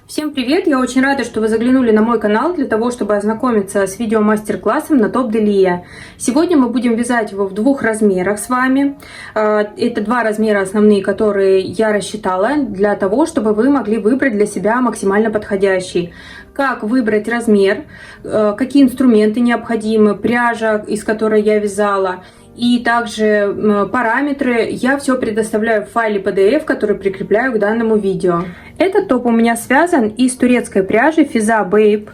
Всем привет! Я очень рада, что вы заглянули на мой канал для того, чтобы ознакомиться с видео-мастер-классом на топ Делия. Сегодня мы будем вязать его в двух размерах с вами. Это два размера основные, которые я рассчитала для того, чтобы вы могли выбрать для себя максимально подходящий. Как выбрать размер, какие инструменты необходимы, пряжа, из которой я вязала, и также параметры я все предоставляю в файле PDF, который прикрепляю к данному видео. Этот топ у меня связан из турецкой пряжи Fiza Babe.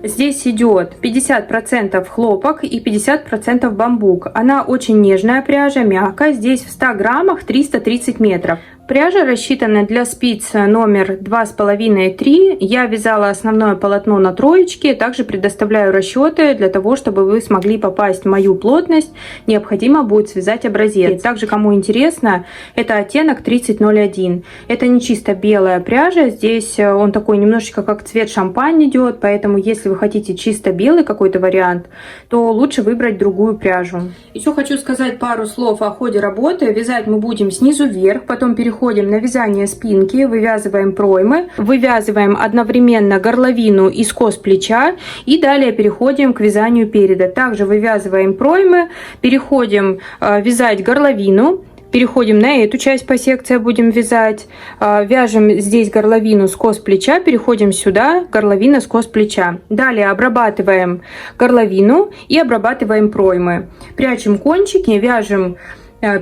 Здесь идет 50% хлопок и 50% бамбук. Она очень нежная пряжа, мягкая. Здесь в 100 граммах 330 метров. Пряжа рассчитана для спиц номер 2,5 и 3. Я вязала основное полотно на троечке. Также предоставляю расчеты для того, чтобы вы смогли попасть в мою плотность. Необходимо будет связать образец. Также, кому интересно, это оттенок 3001. Это не чисто белая пряжа. Здесь он такой немножечко как цвет шампань идет. Поэтому, если вы хотите чисто белый какой-то вариант, то лучше выбрать другую пряжу. Еще хочу сказать пару слов о ходе работы. Вязать мы будем снизу вверх, потом переходим на вязание спинки, вывязываем проймы, вывязываем одновременно горловину и скос плеча и далее переходим к вязанию переда. Также вывязываем проймы, переходим вязать горловину. Переходим на эту часть по секции, будем вязать. Вяжем здесь горловину, скос плеча, переходим сюда, горловина, скос плеча. Далее обрабатываем горловину и обрабатываем проймы. Прячем кончики, вяжем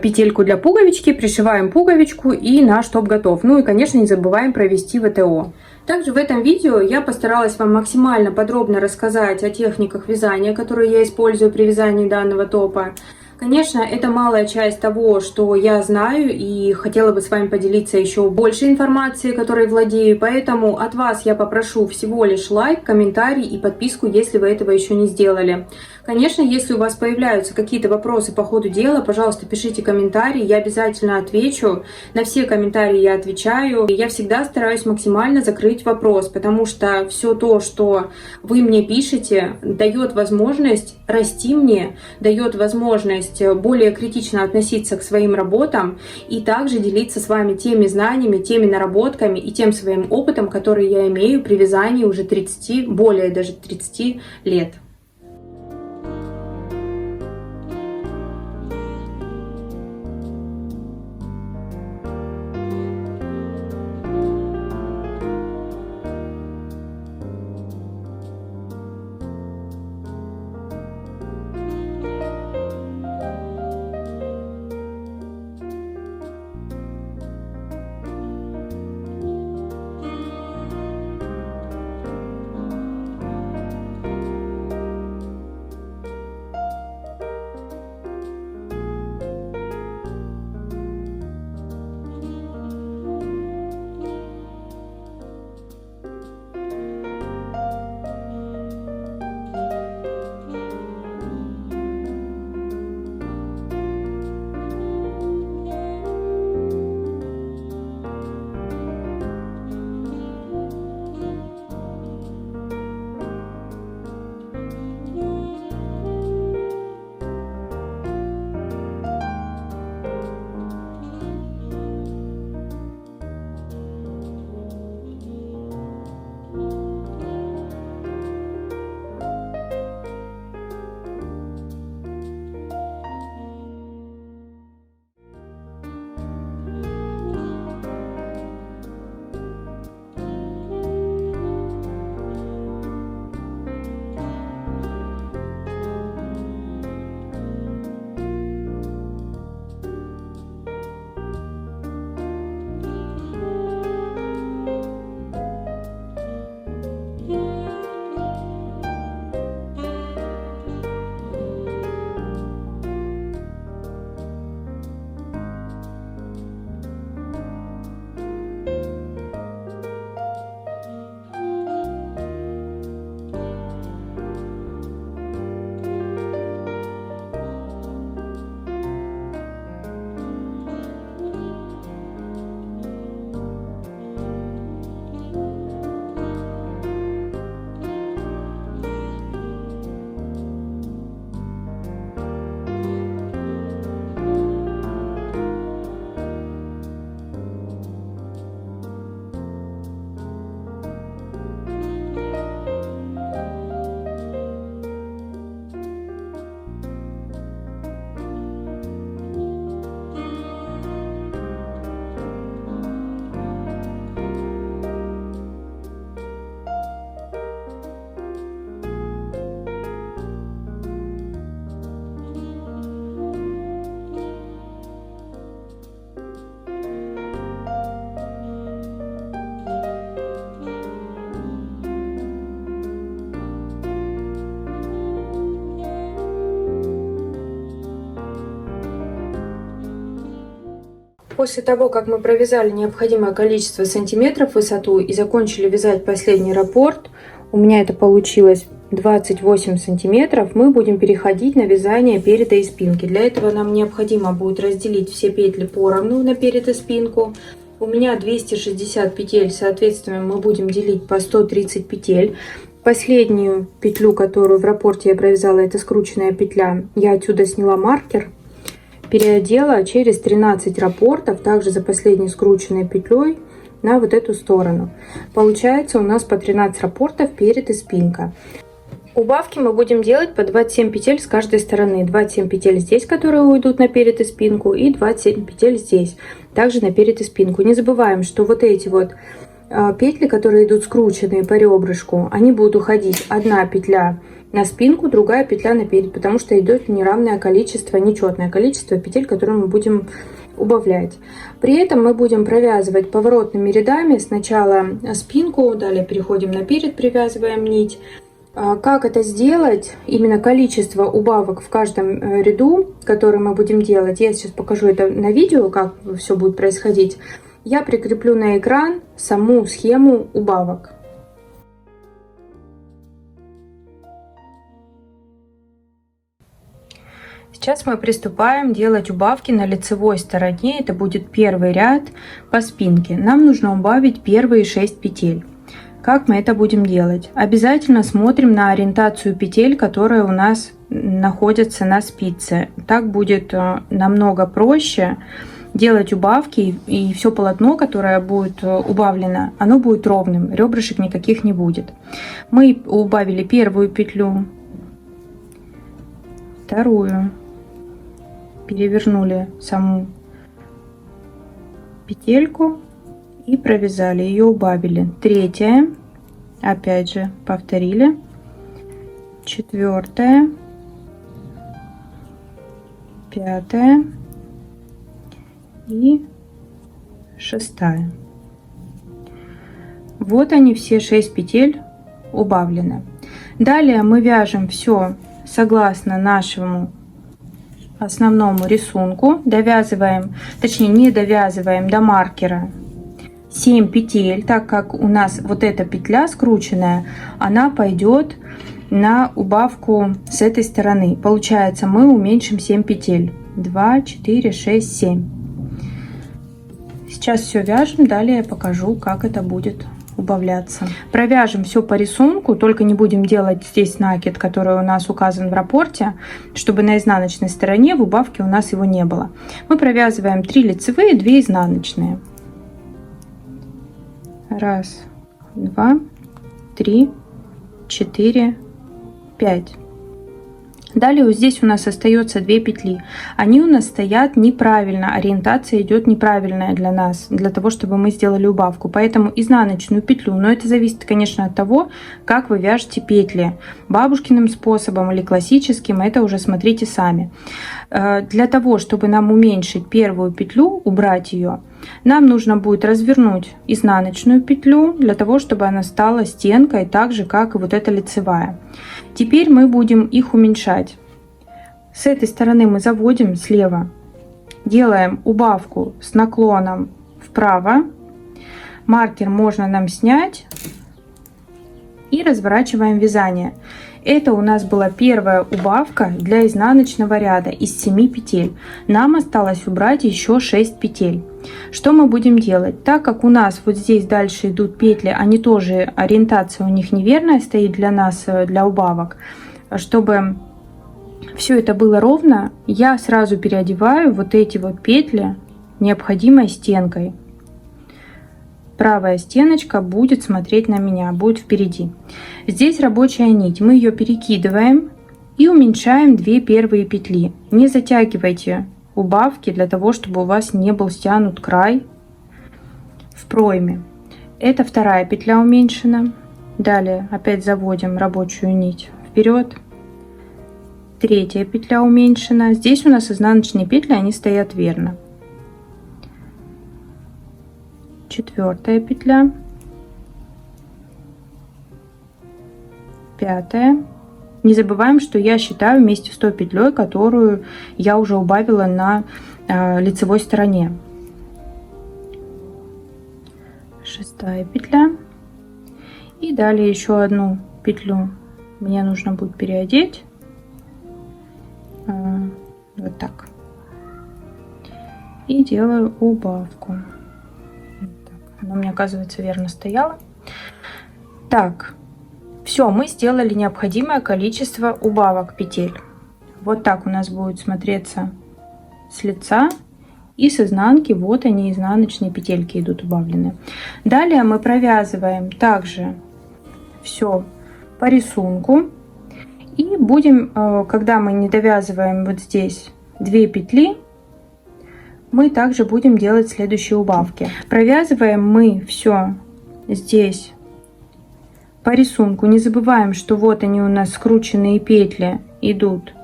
петельку для пуговички, пришиваем пуговичку и наш топ готов. Ну и, конечно, не забываем провести ВТО. Также в этом видео я постаралась вам максимально подробно рассказать о техниках вязания, которые я использую при вязании данного топа. Конечно, это малая часть того, что я знаю, и хотела бы с вами поделиться еще больше информации, которой владею, поэтому от вас я попрошу всего лишь лайк, комментарий и подписку, если вы этого еще не сделали. Конечно, если у вас появляются какие-то вопросы по ходу дела, пожалуйста, пишите комментарии, я обязательно отвечу. На все комментарии я отвечаю. Я всегда стараюсь максимально закрыть вопрос, потому что все то, что вы мне пишете, дает возможность расти мне, дает возможность более критично относиться к своим работам и также делиться с вами теми знаниями, теми наработками и тем своим опытом, который я имею при вязании уже 30, более даже 30 лет. После того, как мы провязали необходимое количество сантиметров в высоту и закончили вязать последний раппорт, у меня это получилось 28 сантиметров, мы будем переходить на вязание переда и спинки. Для этого нам необходимо будет разделить все петли поровну на перед и спинку. У меня 260 петель, соответственно, мы будем делить по 130 петель. Последнюю петлю, которую в раппорте я провязала, это скрученная петля, я отсюда сняла маркер, переодела через 13 раппортов, также за последней скрученной петлей, на вот эту сторону. Получается у нас по 13 раппортов перед и спинка. Убавки мы будем делать по 27 петель с каждой стороны. 27 петель здесь, которые уйдут на перед и спинку, и 27 петель здесь, также на перед и спинку. Не забываем, что вот эти вот петли, которые идут скрученные по ребрышку, они будут уходить одна петля на спинку, другая петля на перед, потому что идет неравное количество, нечетное количество петель, которые мы будем убавлять. При этом мы будем провязывать поворотными рядами сначала спинку, далее переходим на перед, привязываем нить. Как это сделать, именно количество убавок в каждом ряду, который мы будем делать, я сейчас покажу это на видео, как все будет происходить. Я прикреплю на экран саму схему убавок. Сейчас мы приступаем делать убавки на лицевой стороне. Это будет первый ряд по спинке. Нам нужно убавить первые 6 петель. Как мы это будем делать? Обязательно смотрим на ориентацию петель, которые у нас находятся на спице. Так будет намного проще делать убавки, и все полотно, которое будет убавлено, оно будет ровным, ребрышек никаких не будет. Мы убавили первую петлю, вторую, перевернули саму петельку и провязали, ее убавили. Третья, опять же повторили, четвертая, пятая и шестая. Вот они, все 6 петель убавлены. Далее мы вяжем все согласно нашему основному рисунку, довязываем, точнее не довязываем до маркера 7 петель, так как у нас вот эта петля скрученная, она пойдет на убавку с этой стороны. Получается, мы уменьшим 7 петель. 2, 4, 6, 7. Сейчас все вяжем, далее я покажу, как это будет убавляться. Провяжем все по рисунку, только не будем делать здесь накид, который у нас указан в раппорте, чтобы на изнаночной стороне в убавке у нас его не было. Мы провязываем 3 лицевые, 2 изнаночные. 1, 2, 3, 4, 5. Далее вот здесь у нас остается 2 петли. Они у нас стоят неправильно, ориентация идет неправильная для нас, для того, чтобы мы сделали убавку. Поэтому изнаночную петлю, но это зависит, конечно, от того, как вы вяжете петли. Бабушкиным способом или классическим, это уже смотрите сами. Для того, чтобы нам уменьшить первую петлю, убрать ее, нам нужно будет развернуть изнаночную петлю, для того, чтобы она стала стенкой, так же, как и вот эта лицевая. Теперь мы будем их уменьшать. С этой стороны мы заводим слева, делаем убавку с наклоном вправо. Маркер можно нам снять и разворачиваем вязание. Это у нас была первая убавка для изнаночного ряда из 7 петель. Нам осталось убрать еще 6 петель. Что мы будем делать? Так как у нас вот здесь дальше идут петли, они тоже, ориентация у них неверная стоит для нас, для убавок. Чтобы все это было ровно, я сразу переодеваю вот эти вот петли необходимой стенкой. Правая стеночка будет смотреть на меня, будет впереди. Здесь рабочая нить, мы ее перекидываем и уменьшаем 2 первые петли. Не затягивайте убавки для того, чтобы у вас не был стянут край в пройме. Это вторая петля уменьшена. Далее опять заводим рабочую нить вперед. Третья петля уменьшена. Здесь у нас изнаночные петли, они стоят верно. Четвертая петля, пятая. Не забываем, что я считаю вместе с той петлей, которую я уже убавила на лицевой стороне. 6 петля. И далее еще одну петлю мне нужно будет переодеть. Вот так. И делаю убавку. Вот так. Она у меня, оказывается, верно стояла. Так, все, мы сделали необходимое количество убавок петель. Вот так у нас будет смотреться с лица. И с изнанки, вот они, изнаночные петельки идут убавленные. Далее мы провязываем также все по рисунку. И будем, когда мы не довязываем вот здесь 2 петли, мы также будем делать следующие убавки. Провязываем мы все здесь по рисунку. Не забываем, что вот они у нас скрученные петли идут,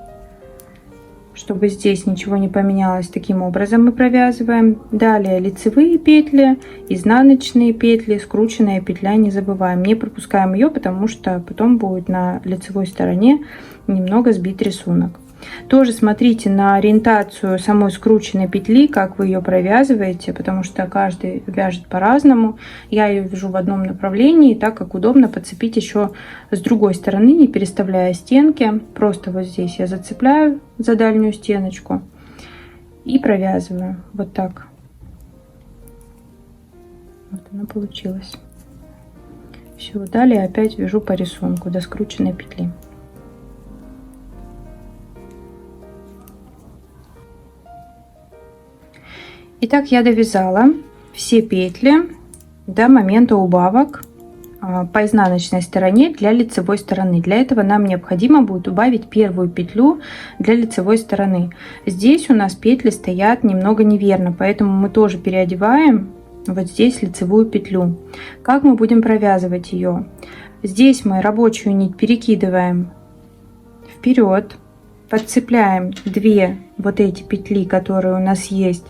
чтобы здесь ничего не поменялось. Таким образом мы провязываем. Далее лицевые петли, изнаночные петли, скрученная петля не забываем. Не пропускаем ее, потому что потом будет на лицевой стороне немного сбит рисунок. Тоже смотрите на ориентацию самой скрученной петли, как вы ее провязываете, потому что каждый вяжет по-разному. Я ее вяжу в одном направлении, так как удобно подцепить еще с другой стороны, не переставляя стенки. Просто вот здесь я зацепляю за дальнюю стеночку и провязываю вот так. Вот она получилась. Все, далее опять вяжу по рисунку до скрученной петли. Итак, я довязала все петли до момента убавок по изнаночной стороне для лицевой стороны. Для этого нам необходимо будет убавить первую петлю для лицевой стороны. Здесь у нас петли стоят немного неверно, поэтому мы тоже переодеваем вот здесь лицевую петлю. Как мы будем провязывать ее? Здесь мы рабочую нить перекидываем вперед, подцепляем 2 вот эти петли, которые у нас есть,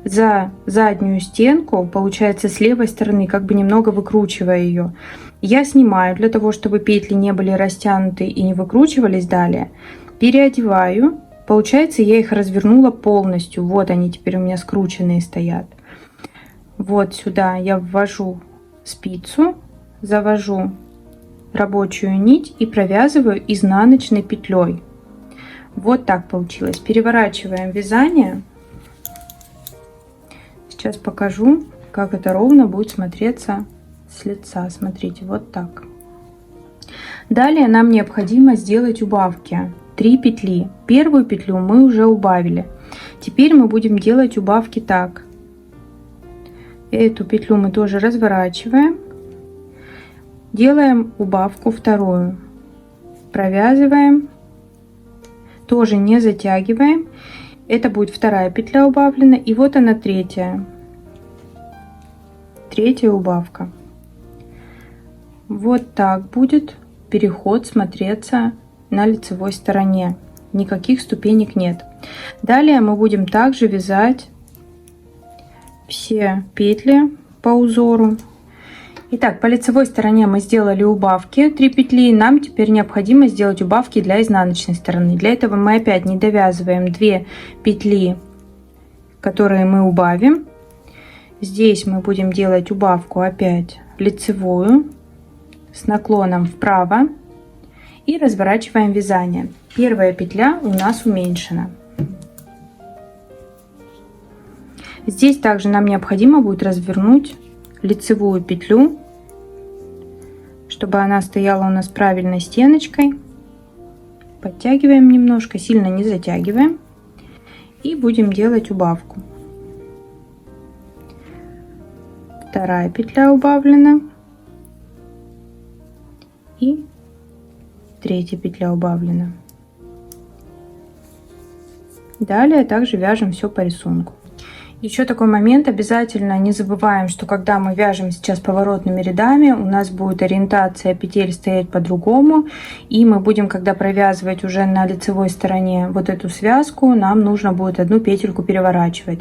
за заднюю стенку, получается, с левой стороны, как бы немного выкручивая ее. Я снимаю для того, чтобы петли не были растянуты и не выкручивались далее. Переодеваю. Получается, я их развернула полностью. Вот они теперь у меня скрученные стоят. Вот сюда я ввожу спицу, завожу рабочую нить и провязываю изнаночной петлей. Вот так получилось. Переворачиваем вязание. Сейчас покажу, как это ровно будет смотреться с лица. Смотрите, вот так. Далее нам необходимо сделать убавки. 3 петли. Первую петлю мы уже убавили. Теперь мы будем делать убавки так. Эту петлю мы тоже разворачиваем. Делаем убавку вторую. Провязываем. Тоже не затягиваем. Это будет вторая петля убавлена, и вот она третья убавка. Вот так будет переход смотреться на лицевой стороне. Никаких ступенек нет. Далее мы будем также вязать все петли по узору. Итак, по лицевой стороне мы сделали убавки 3 петли. Нам теперь необходимо сделать убавки для изнаночной стороны. Для этого мы опять не довязываем 2 петли, которые мы убавим. Здесь мы будем делать убавку опять лицевую с наклоном вправо и разворачиваем вязание. Первая петля у нас уменьшена. Здесь также нам необходимо будет развернуть лицевую петлю, чтобы она стояла у нас правильной стеночкой. Подтягиваем немножко, сильно не затягиваем, и будем делать убавку. Вторая петля убавлена и третья петля убавлена. Далее также вяжем все по рисунку. Еще такой момент, обязательно не забываем, что когда мы вяжем сейчас поворотными рядами, у нас будет ориентация петель стоять по-другому, и мы будем, когда провязывать уже на лицевой стороне вот эту связку, нам нужно будет одну петельку переворачивать.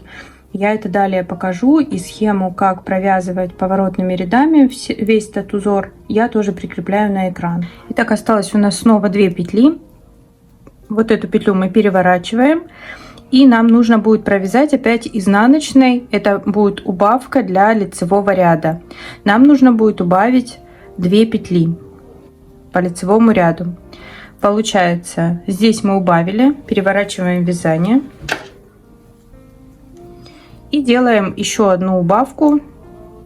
Я это далее покажу, и схему, как провязывать поворотными рядами весь этот узор, я тоже прикрепляю на экран. Итак, осталось у нас снова 2 петли. Вот эту петлю мы переворачиваем. И нам нужно будет провязать опять изнаночной. Это будет убавка для лицевого ряда. Нам нужно будет убавить 2 петли по лицевому ряду. Получается, здесь мы убавили, переворачиваем вязание и делаем еще одну убавку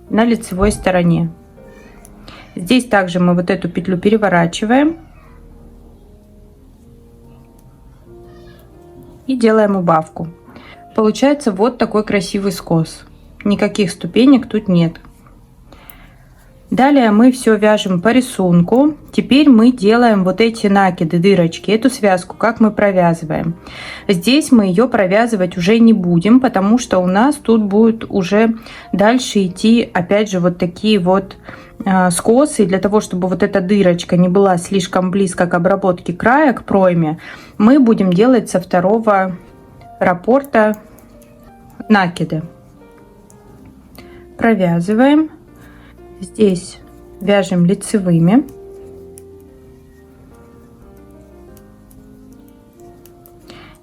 на лицевой стороне. Здесь также мы вот эту петлю переворачиваем и делаем убавку. Получается вот такой красивый скос. Никаких ступенек тут нет. Далее мы все вяжем по рисунку. Теперь мы делаем вот эти накиды, дырочки, эту связку, как мы провязываем. Здесь мы ее провязывать уже не будем, потому что у нас тут будет уже дальше идти опять же вот такие вот скосы. Для того, чтобы вот эта дырочка не была слишком близко к обработке края, к пройме, мы будем делать со второго раппорта накиды. Провязываем. Здесь вяжем лицевыми.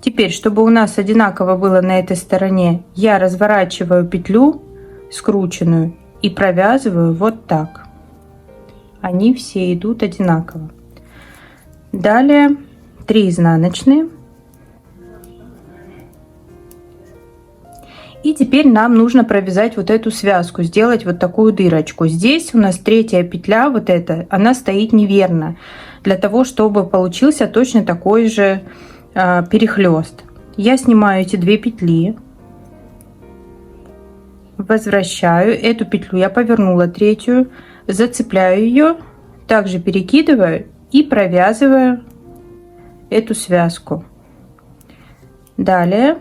Теперь, чтобы у нас одинаково было на этой стороне, я разворачиваю петлю скрученную и провязываю вот так. Они все идут одинаково. Далее 3 изнаночные. И теперь нам нужно провязать вот эту связку, сделать вот такую дырочку. Здесь у нас 3-я петля, вот эта, она стоит неверно. Для того, чтобы получился точно такой же перехлест. Я снимаю эти 2 петли. Возвращаю. Эту петлю я повернула 3-ю. Зацепляю ее. Также перекидываю и провязываю эту связку. Далее.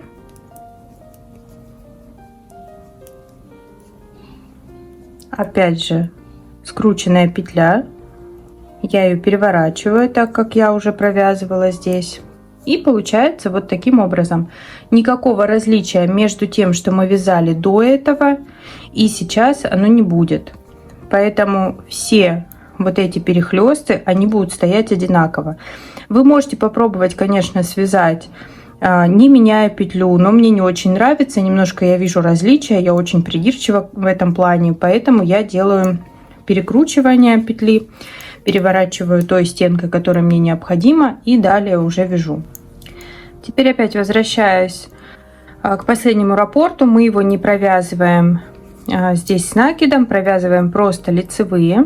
Опять же скрученная петля, я ее переворачиваю, так как я уже провязывала здесь, и получается вот таким образом. Никакого различия между тем, что мы вязали до этого и сейчас, оно не будет. Поэтому все вот эти перехлесты, они будут стоять одинаково. Вы можете попробовать, конечно, связать не меняя петлю, но мне не очень нравится, немножко я вижу различия, я очень придирчива в этом плане, поэтому я делаю перекручивание петли, переворачиваю той стенкой, которая мне необходима, и далее уже вяжу. Теперь опять возвращаясь к последнему раппорту, мы его не провязываем здесь с накидом, провязываем просто лицевые.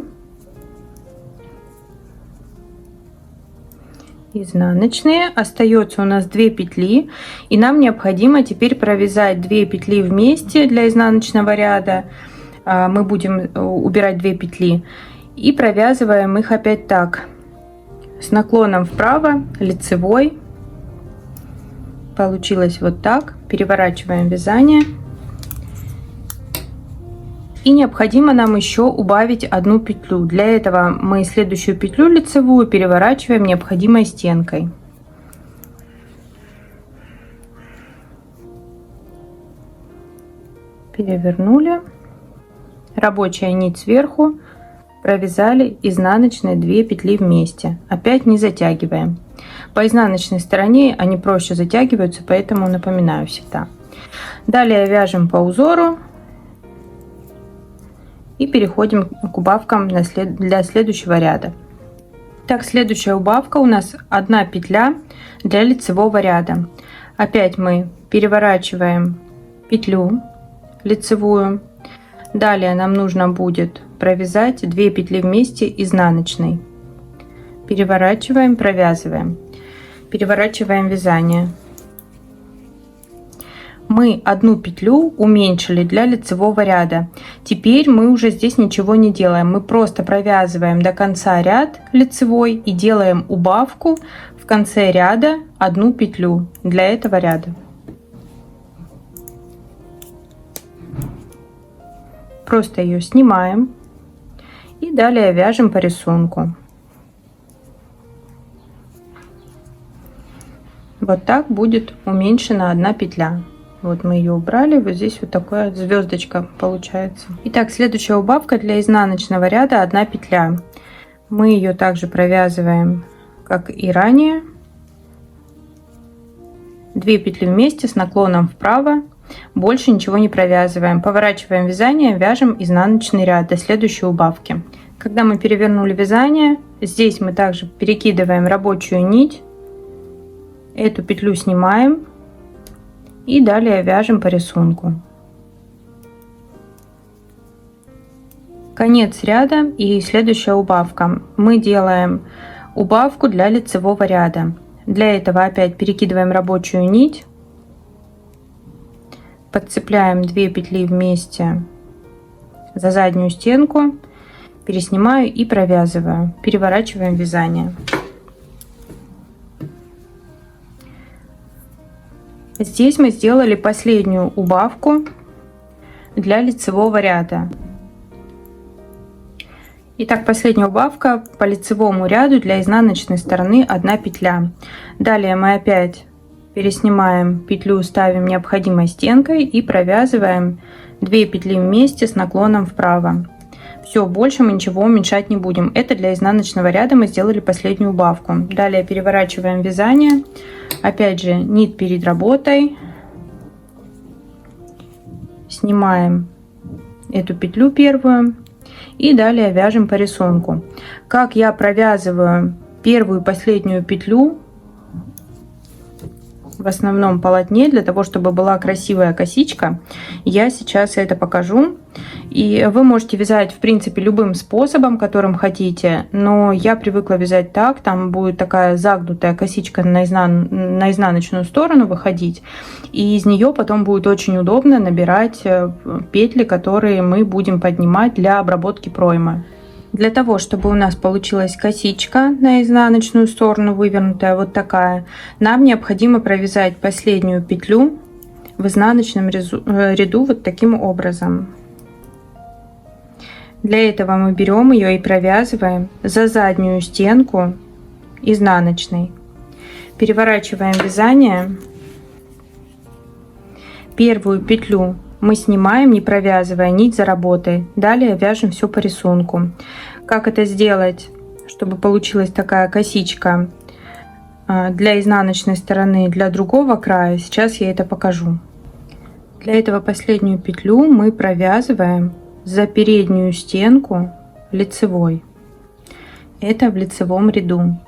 Изнаночные. Остается у нас 2 петли, и нам необходимо теперь провязать 2 петли вместе для изнаночного ряда. Мы будем убирать 2 петли и провязываем их опять так, с наклоном вправо, лицевой. Получилось вот так. Переворачиваем вязание. И необходимо нам еще убавить 1 петлю. Для этого мы следующую петлю лицевую переворачиваем необходимой стенкой. Перевернули. Рабочая нить сверху. Провязали изнаночные 2 петли вместе. Опять не затягиваем. По изнаночной стороне они проще затягиваются, поэтому напоминаю всегда. Далее вяжем по узору. И переходим к убавкам для следующего ряда. Так, следующая убавка у нас 1 петля для лицевого ряда. Опять мы переворачиваем петлю лицевую. Далее нам нужно будет провязать 2 петли вместе изнаночной. Переворачиваем, провязываем. Переворачиваем вязание. Мы 1 петлю уменьшили для лицевого ряда. Теперь мы уже здесь ничего не делаем. Мы просто провязываем до конца ряд лицевой и делаем убавку в конце ряда 1 петлю для этого ряда. Просто ее снимаем и далее вяжем по рисунку. Вот так будет уменьшена 1 петля. Вот мы ее убрали, вот здесь вот такая звездочка получается. Итак, следующая убавка для изнаночного ряда 1 петля. Мы ее также провязываем, как и ранее. 2 петли вместе с наклоном вправо, больше ничего не провязываем. Поворачиваем вязание, вяжем изнаночный ряд до следующей убавки. Когда мы перевернули вязание, здесь мы также перекидываем рабочую нить, эту петлю снимаем и далее вяжем по рисунку. Конец ряда и следующая убавка. Мы делаем убавку для лицевого ряда. Для этого опять перекидываем рабочую нить, подцепляем 2 петли вместе за заднюю стенку, переснимаю и провязываю, переворачиваем вязание. Здесь мы сделали последнюю убавку для лицевого ряда. Итак, последняя убавка по лицевому ряду для изнаночной стороны 1 петля. Далее мы опять переснимаем петлю, ставим необходимой стенкой и провязываем 2 петли вместе с наклоном вправо. Все, больше мы ничего уменьшать не будем. Это для изнаночного ряда мы сделали последнюю убавку. Далее переворачиваем вязание. Опять же, нить перед работой. Снимаем эту петлю первую. И далее вяжем по рисунку. Как я провязываю первую и последнюю петлю в основном полотне, для того чтобы была красивая косичка, я сейчас это покажу. И вы можете вязать в принципе любым способом, которым хотите, но я привыкла вязать так. Там будет такая загнутая косичка на изнаночную сторону выходить, и из нее потом будет очень удобно набирать петли, которые мы будем поднимать для обработки проймы. Для того, чтобы у нас получилась косичка на изнаночную сторону вывернутая, вот такая, нам необходимо провязать последнюю петлю в изнаночном ряду вот таким образом. Для этого мы берем ее и провязываем за заднюю стенку изнаночной. Переворачиваем вязание. Первую петлю мы снимаем, не провязывая нить за работой. Далее вяжем все по рисунку. Как это сделать, чтобы получилась такая косичка для изнаночной стороны, для другого края, сейчас я это покажу. Для этого последнюю петлю мы провязываем за переднюю стенку лицевой. Это в лицевом ряду.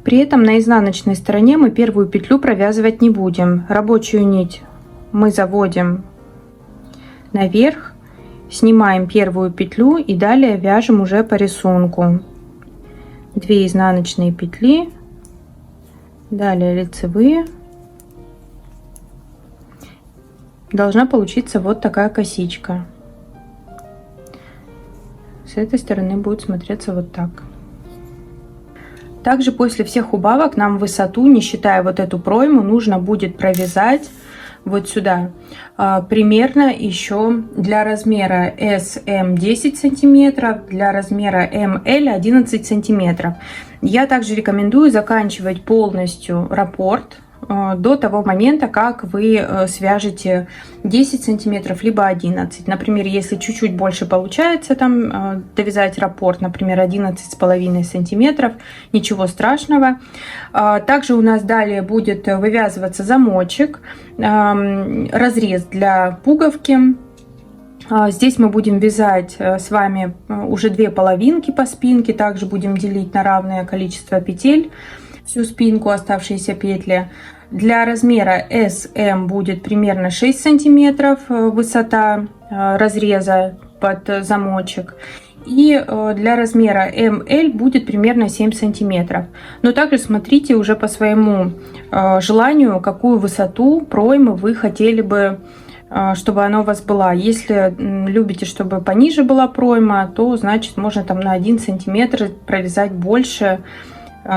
При этом на изнаночной стороне мы первую петлю провязывать не будем. Рабочую нить мы заводим наверх, снимаем первую петлю и далее вяжем уже по рисунку. 2 изнаночные петли, далее лицевые. Должна получиться вот такая косичка. С этой стороны будет смотреться вот так. Также после всех убавок нам высоту, не считая вот эту пройму, нужно будет провязать вот сюда. Примерно еще для размера SM 10 сантиметров, для размера ML 11 сантиметров. Я также рекомендую заканчивать полностью раппорт до того момента, как вы свяжете 10 сантиметров либо 11. Например, если чуть-чуть больше получается там довязать раппорт, например, 11,5 сантиметров, ничего страшного. Также у нас далее будет вывязываться замочек, разрез для пуговки. Здесь мы будем вязать с вами уже 2 половинки по спинке, также будем делить на равное количество петель всю спинку, оставшиеся петли. Для размера SM будет примерно 6 сантиметров высота разреза под замочек. И для размера ML будет примерно 7 сантиметров. Но также смотрите уже по своему желанию, какую высоту проймы вы хотели бы, чтобы она у вас была. Если любите, чтобы пониже была пройма, то значит можно там на 1 сантиметр провязать больше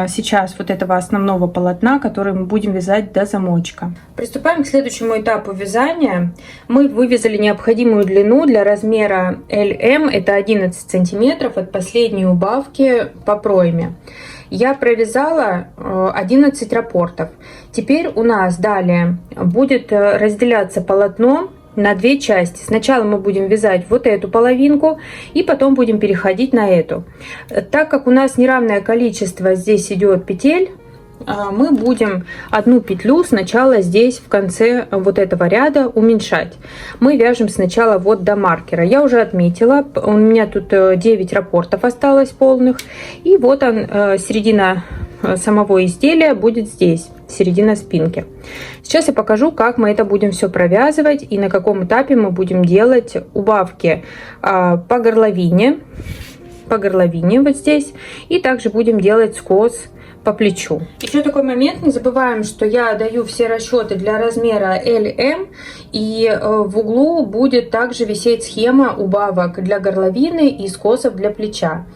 сейчас вот этого основного полотна, который мы будем вязать до замочка. Приступаем к следующему этапу вязания. Мы вывязали необходимую длину для размера LM, это 11 сантиметров от последней убавки по пройме. Я провязала 11 раппортов. Теперь у нас далее будет разделяться полотно на 2 части. Сначала мы будем вязать вот эту половинку и потом будем переходить на эту. Так как у нас неравное количество здесь идет петель, мы будем одну петлю сначала здесь в конце вот этого ряда уменьшать. Мы вяжем сначала вот до маркера. Я уже отметила, у меня тут 9 раппортов осталось полных. И вот он, середина самого изделия будет здесь, середина спинки. Сейчас я покажу, как мы это будем все провязывать и на каком этапе мы будем делать убавки по горловине вот здесь. И также будем делать скос по плечу. Еще такой момент, не забываем, что я даю все расчеты для размера LM, и в углу будет также висеть схема убавок для горловины и скосов для плеча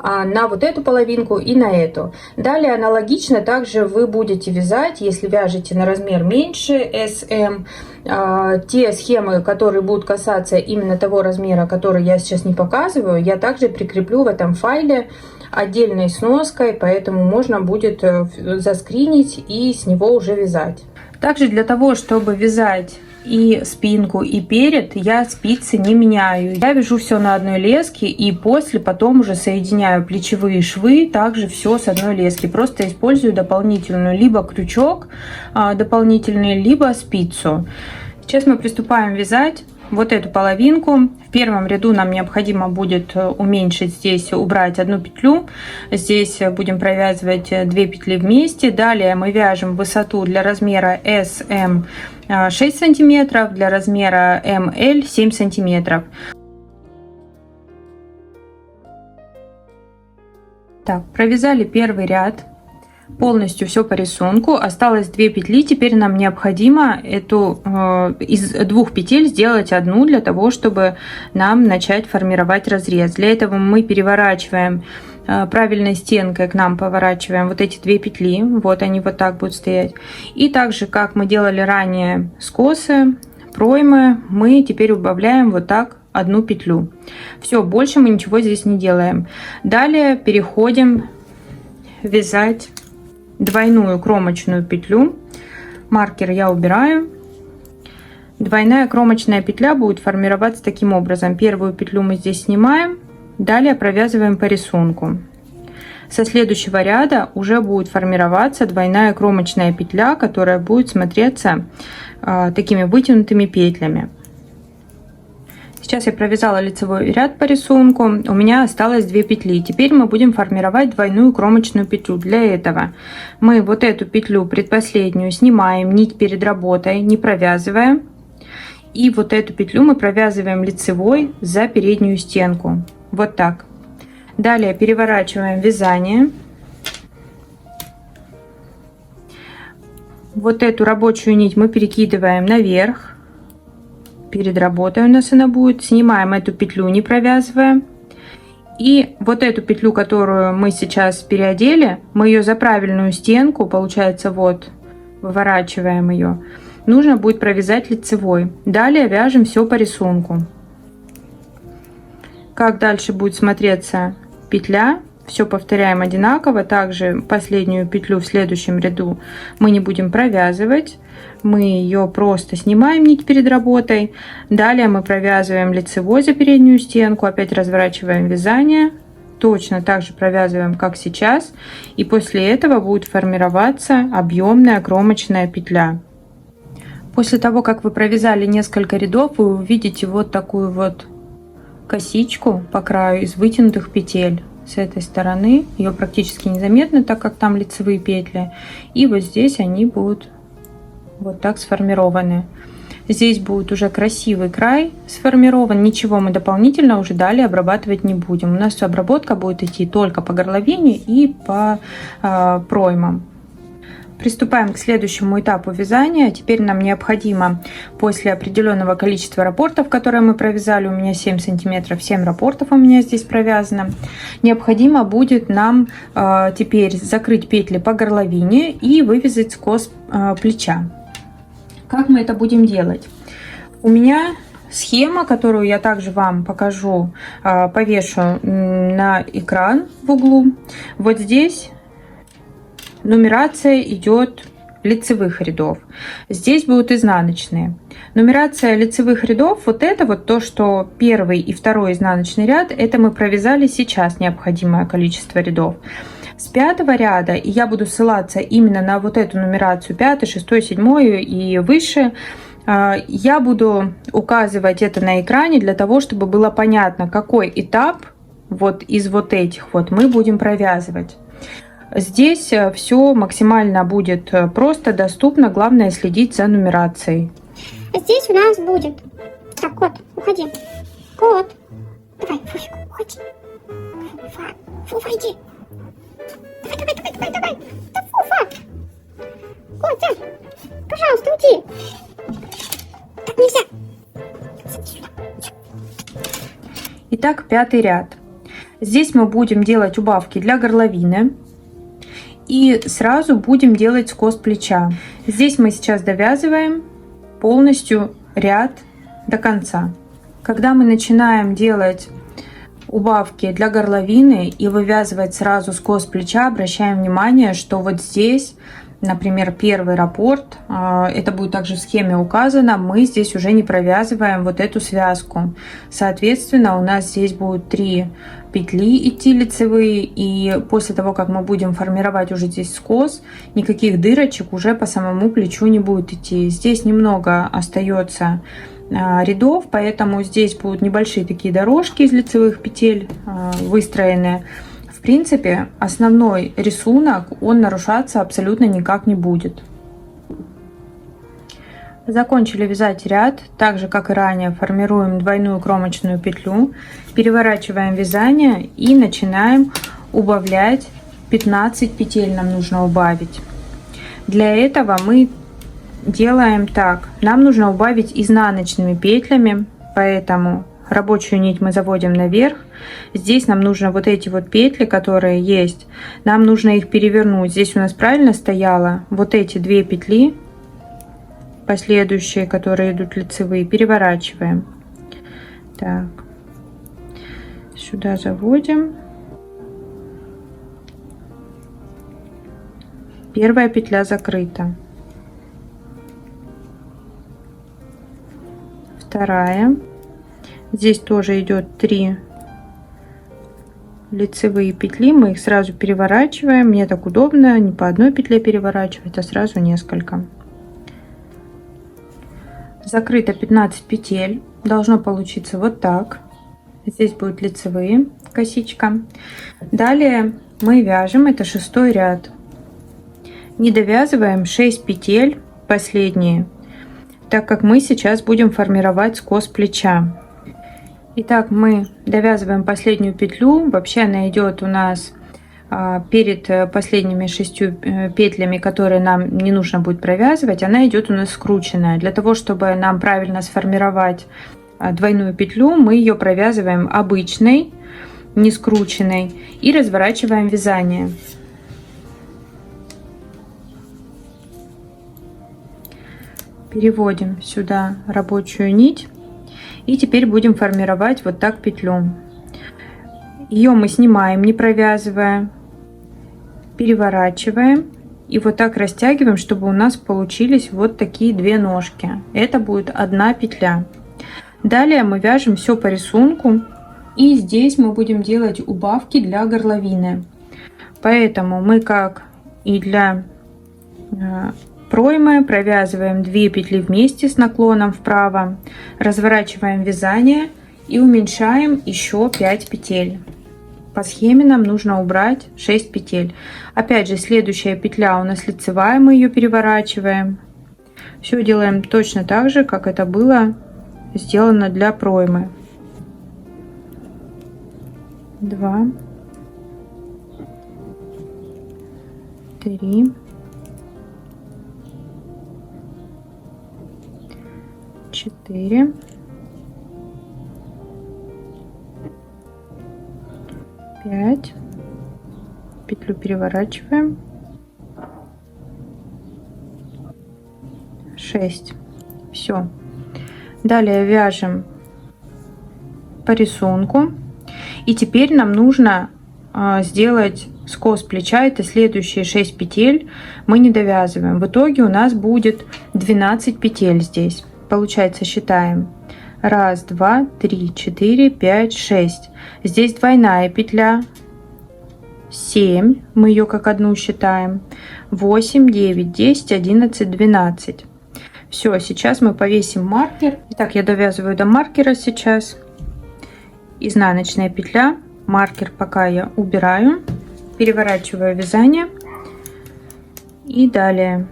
на вот эту половинку и на эту. Далее аналогично также вы будете вязать, если вяжете на размер меньше SM, те схемы, которые будут касаться именно того размера, который я сейчас не показываю, я также прикреплю в этом файле отдельной сноской, поэтому можно будет заскринить и с него уже вязать. Также для того, чтобы вязать и спинку, и перед, я спицы не меняю. Я вяжу все на одной леске и после потом уже соединяю плечевые швы, также все с одной лески. Просто использую дополнительную либо крючок дополнительный, либо спицу. Сейчас мы приступаем вязать вот эту половинку. В первом ряду нам необходимо будет уменьшить здесь, убрать одну петлю. Здесь будем провязывать 2 петли вместе. Далее мы вяжем высоту для размера SM 6 сантиметров, для размера ML 7 сантиметров. Так, провязали первый ряд. Полностью все по рисунку. Осталось 2 петли. Теперь нам необходимо эту из 2 петель сделать одну, для того чтобы нам начать формировать разрез. Для этого мы переворачиваем правильной стенкой, к нам поворачиваем вот эти 2 петли. Вот они вот так будут стоять. И также, как мы делали ранее скосы, проймы, мы теперь убавляем вот так одну петлю. Все, больше мы ничего здесь не делаем. Далее переходим вязать двойную кромочную петлю. Маркер я убираю. Двойная кромочная петля будет формироваться таким образом. Первую петлю мы здесь снимаем, далее провязываем по рисунку. Со следующего ряда уже будет формироваться двойная кромочная петля, которая будет смотреться такими вытянутыми петлями. Сейчас я провязала лицевой ряд по рисунку, у меня осталось 2 петли. Теперь мы будем формировать двойную кромочную петлю. Для этого мы вот эту петлю предпоследнюю снимаем, нить перед работой не провязывая. И вот эту петлю мы провязываем лицевой за переднюю стенку. Вот так. Далее переворачиваем вязание. Вот эту рабочую нить мы перекидываем наверх. Перед работой у нас она будет. Снимаем эту петлю, не провязывая. И вот эту петлю, которую мы сейчас переодели, мы ее за правильную стенку, получается, вот, выворачиваем ее. Нужно будет провязать лицевой. Далее вяжем все по рисунку. Как дальше будет смотреться петля, все повторяем одинаково. Также последнюю петлю в следующем ряду мы не будем провязывать. Мы ее просто снимаем нить перед работой. Далее мы провязываем лицевой за переднюю стенку, опять разворачиваем вязание, точно так же провязываем, как сейчас, и после этого будет формироваться объемная кромочная петля. После того, как вы провязали несколько рядов, вы увидите вот такую вот косичку по краю из вытянутых петель. С этой стороны ее практически незаметно, так как там лицевые петли, и вот здесь они будут вот так сформированы. Здесь будет уже красивый край сформирован. Ничего мы дополнительно уже далее обрабатывать не будем. У нас обработка будет идти только по горловине и по проймам. Приступаем к следующему этапу вязания. Теперь нам необходимо после определенного количества раппортов, которые мы провязали, у меня 7 сантиметров, 7 раппортов у меня здесь провязано, необходимо будет нам теперь закрыть петли по горловине и вывязать скос плеча. Как мы это будем делать? У меня схема, которую я также вам покажу, повешу на экран в углу. Вот здесь нумерация идет лицевых рядов. Здесь будут изнаночные. Нумерация лицевых рядов, вот это вот то, что первый и второй изнаночный ряд, это мы провязали сейчас необходимое количество рядов. С 5-го ряда, и я буду ссылаться именно на вот эту нумерацию 5, 6, 7 и выше, я буду указывать это на экране для того, чтобы было понятно, какой этап вот из вот этих вот мы будем провязывать. Здесь все максимально будет просто, доступно, главное следить за нумерацией. Здесь у нас будет... Так, кот, уходи. Кот. Давай, Фуфик, уходи. Фуфа, иди. Давай. Да, Фуфа. Котя, пожалуйста, уйди. Так нельзя. Итак, 5-й ряд. Здесь мы будем делать убавки для горловины. И сразу будем делать скос плеча. Здесь мы сейчас довязываем полностью ряд до конца. Когда мы начинаем делать убавки для горловины и вывязывать сразу скос плеча, обращаем внимание, что вот здесь, например, первый раппорт, это будет также в схеме указано, мы здесь уже не провязываем вот эту связку. Соответственно, у нас здесь будет 3 петли идти лицевые, и после того, как мы будем формировать уже здесь скос, никаких дырочек уже по самому плечу не будет идти. Здесь немного остается рядов, поэтому здесь будут небольшие такие дорожки из лицевых петель выстроены. В принципе, основной рисунок, он нарушаться абсолютно никак не будет. Закончили вязать ряд, так же как и ранее формируем двойную кромочную петлю, переворачиваем вязание и начинаем убавлять. 15 петель нам нужно убавить. Для этого мы делаем так: нам нужно убавить изнаночными петлями, поэтому рабочую нить мы заводим наверх. Здесь нам нужно вот эти вот петли, которые есть, нам нужно их перевернуть. Здесь у нас правильно стояло вот эти 2 петли, последующие, которые идут лицевые, переворачиваем. Так, сюда заводим. Первая петля закрыта. Вторая. Здесь тоже идет 3 лицевые петли, мы их сразу переворачиваем. Мне так удобно не по одной петле переворачивать, а сразу несколько. Закрыто 15 петель, должно получиться вот так. Здесь будут лицевые, косичка. Далее мы вяжем, это 6-й ряд. Не довязываем 6 петель последние, так как мы сейчас будем формировать скос плеча. Итак, мы довязываем последнюю петлю. Вообще она идет у нас перед последними 6 петлями, которые нам не нужно будет провязывать. Она идет у нас скрученная. Для того, чтобы нам правильно сформировать двойную петлю, мы ее провязываем обычной, не скрученной, и разворачиваем вязание. Переводим сюда рабочую нить. И теперь будем формировать вот так петлю. Ее мы снимаем, не провязывая, переворачиваем и вот так растягиваем, чтобы у нас получились вот такие 2 ножки. Это будет 1 петля. Далее мы вяжем все по рисунку, и здесь мы будем делать убавки для горловины. Поэтому мы, как и для проймы, провязываем 2 петли вместе с наклоном вправо, разворачиваем вязание и уменьшаем еще 5 петель. По схеме нам нужно убрать 6 петель. Опять же, следующая петля у нас лицевая, мы ее переворачиваем. Все делаем точно так же, как это было сделано для проймы. 2, 3, 4, 5, петлю переворачиваем, 6. Все. Далее вяжем по рисунку, и теперь нам нужно сделать скос плеча. Это следующие 6 петель мы не довязываем. В итоге у нас будет 12 петель здесь. Получается, считаем: 1, 2, 3, 4, 5, 6. Здесь двойная петля, 7, мы ее как одну считаем, 8, 9, 10, 11, 12. Все, сейчас мы повесим маркер. Итак, я довязываю до маркера сейчас. Изнаночная петля, маркер пока я убираю, переворачиваю вязание и далее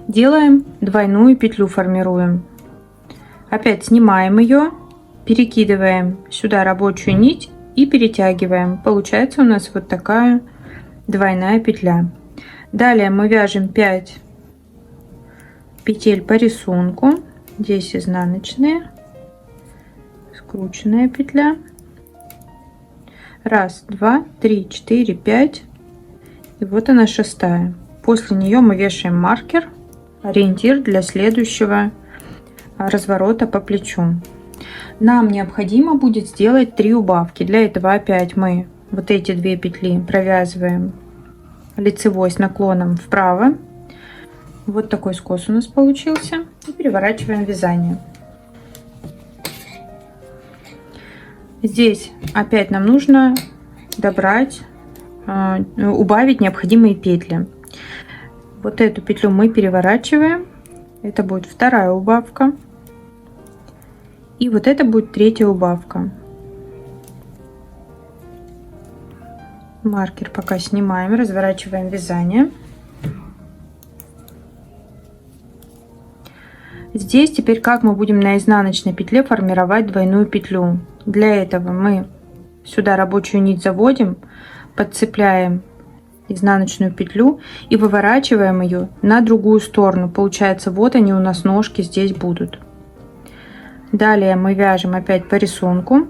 делаем двойную петлю, формируем. Опять снимаем ее, перекидываем сюда рабочую нить и перетягиваем. Получается у нас вот такая двойная петля. Далее мы вяжем 5 петель по рисунку. Здесь изнаночные, скрученная петля. 1, 2, 3, 4, 5. И вот она 6-я. После нее мы вешаем маркер, ориентир для следующего разворота по плечу. Нам необходимо будет сделать 3 убавки. Для этого опять мы вот эти 2 петли провязываем лицевой с наклоном вправо. Вот такой скос у нас получился. И переворачиваем вязание. Здесь опять нам нужно добрать, убавить необходимые петли. Вот эту петлю мы переворачиваем. Это будет 2-я убавка. И вот это будет 3-я убавка. Маркер пока снимаем, разворачиваем вязание. Здесь теперь как мы будем на изнаночной петле формировать двойную петлю. Для этого мы сюда рабочую нить заводим, подцепляем изнаночную петлю и выворачиваем ее на другую сторону. Получается, вот они у нас ножки здесь будут. Далее мы вяжем опять по рисунку.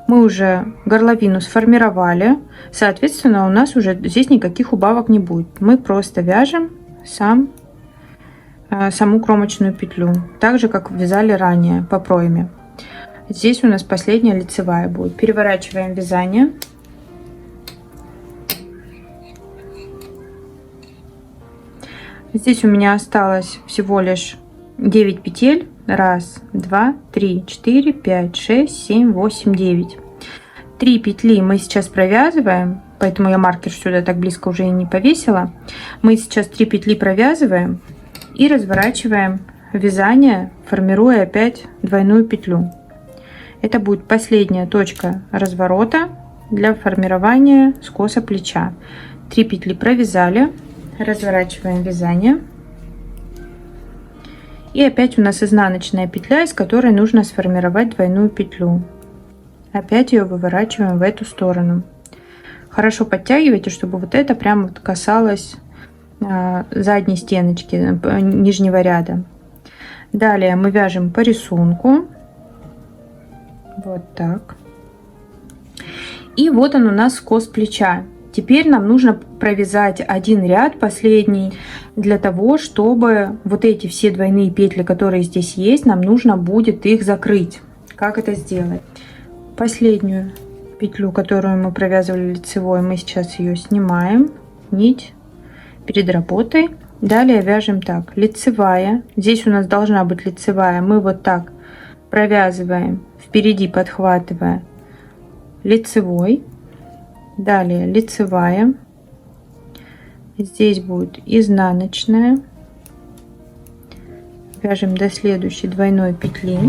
Мы уже горловину сформировали, соответственно, у нас уже здесь никаких убавок не будет. Мы просто вяжем саму кромочную петлю, так же как вязали ранее по пройме. Здесь у нас последняя лицевая будет. Переворачиваем вязание. Здесь у меня осталось всего лишь 9 петель. 1, 2, 3, 4, 5, 6, 7, 8, 9. 3 петли мы сейчас провязываем, поэтому я маркер сюда так близко уже и не повесила. Мы сейчас 3 петли провязываем и разворачиваем вязание, формируя опять двойную петлю. Это будет последняя точка разворота для формирования скоса плеча. 3 петли провязали, разворачиваем вязание. И опять у нас изнаночная петля, из которой нужно сформировать двойную петлю. Опять ее выворачиваем в эту сторону. Хорошо подтягивайте, чтобы вот это прямо касалось задней стеночки нижнего ряда. Далее мы вяжем по рисунку. Вот так. И вот он у нас скос плеча. Теперь нам нужно провязать один ряд последний для того, чтобы вот эти все двойные петли, которые здесь есть, нам нужно будет их закрыть. Как это сделать? Последнюю петлю, которую мы провязывали лицевой, мы сейчас ее снимаем, нить перед работой. Далее вяжем так: лицевая, здесь у нас должна быть лицевая, мы вот так провязываем впереди, подхватывая лицевой. Далее лицевая, здесь будет изнаночная, вяжем до следующей двойной петли.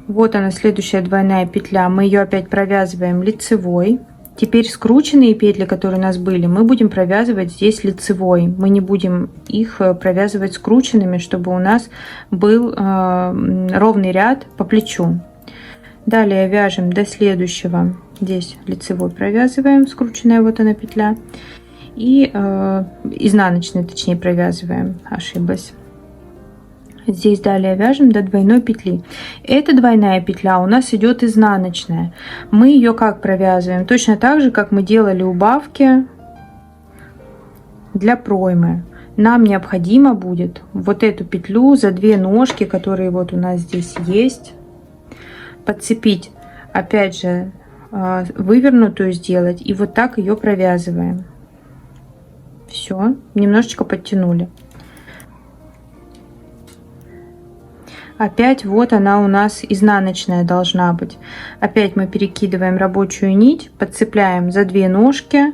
Вот она, следующая двойная петля, мы ее опять провязываем лицевой. Теперь скрученные петли, которые у нас были, мы будем провязывать здесь лицевой, мы не будем их провязывать скрученными, чтобы у нас был ровный ряд по плечу. Далее вяжем до следующего, здесь лицевой провязываем, скрученная вот она петля, и изнаночной, точнее, провязываем, ошиблась. Здесь далее вяжем до двойной петли. Эта двойная петля у нас идет изнаночная. Мы ее как провязываем? Точно так же, как мы делали убавки для проймы. Нам необходимо будет вот эту петлю за 2 ножки, которые вот у нас здесь есть, подцепить, опять же, вывернутую сделать, и вот так ее провязываем. Все, немножечко подтянули. Опять вот она у нас изнаночная должна быть. Опять мы перекидываем рабочую нить, подцепляем за 2 ножки,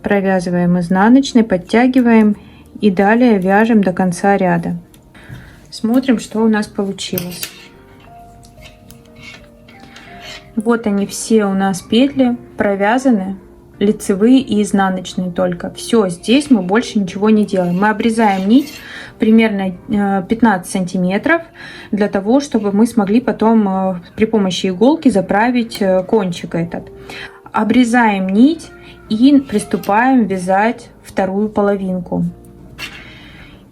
провязываем изнаночной, подтягиваем и далее вяжем до конца ряда. Смотрим, что у нас получилось. Вот они все у нас петли провязаны, лицевые и изнаночные только. Все, здесь мы больше ничего не делаем. Мы обрезаем нить примерно 15 сантиметров для того, чтобы мы смогли потом при помощи иголки заправить кончик этот. Обрезаем нить и приступаем вязать вторую половинку.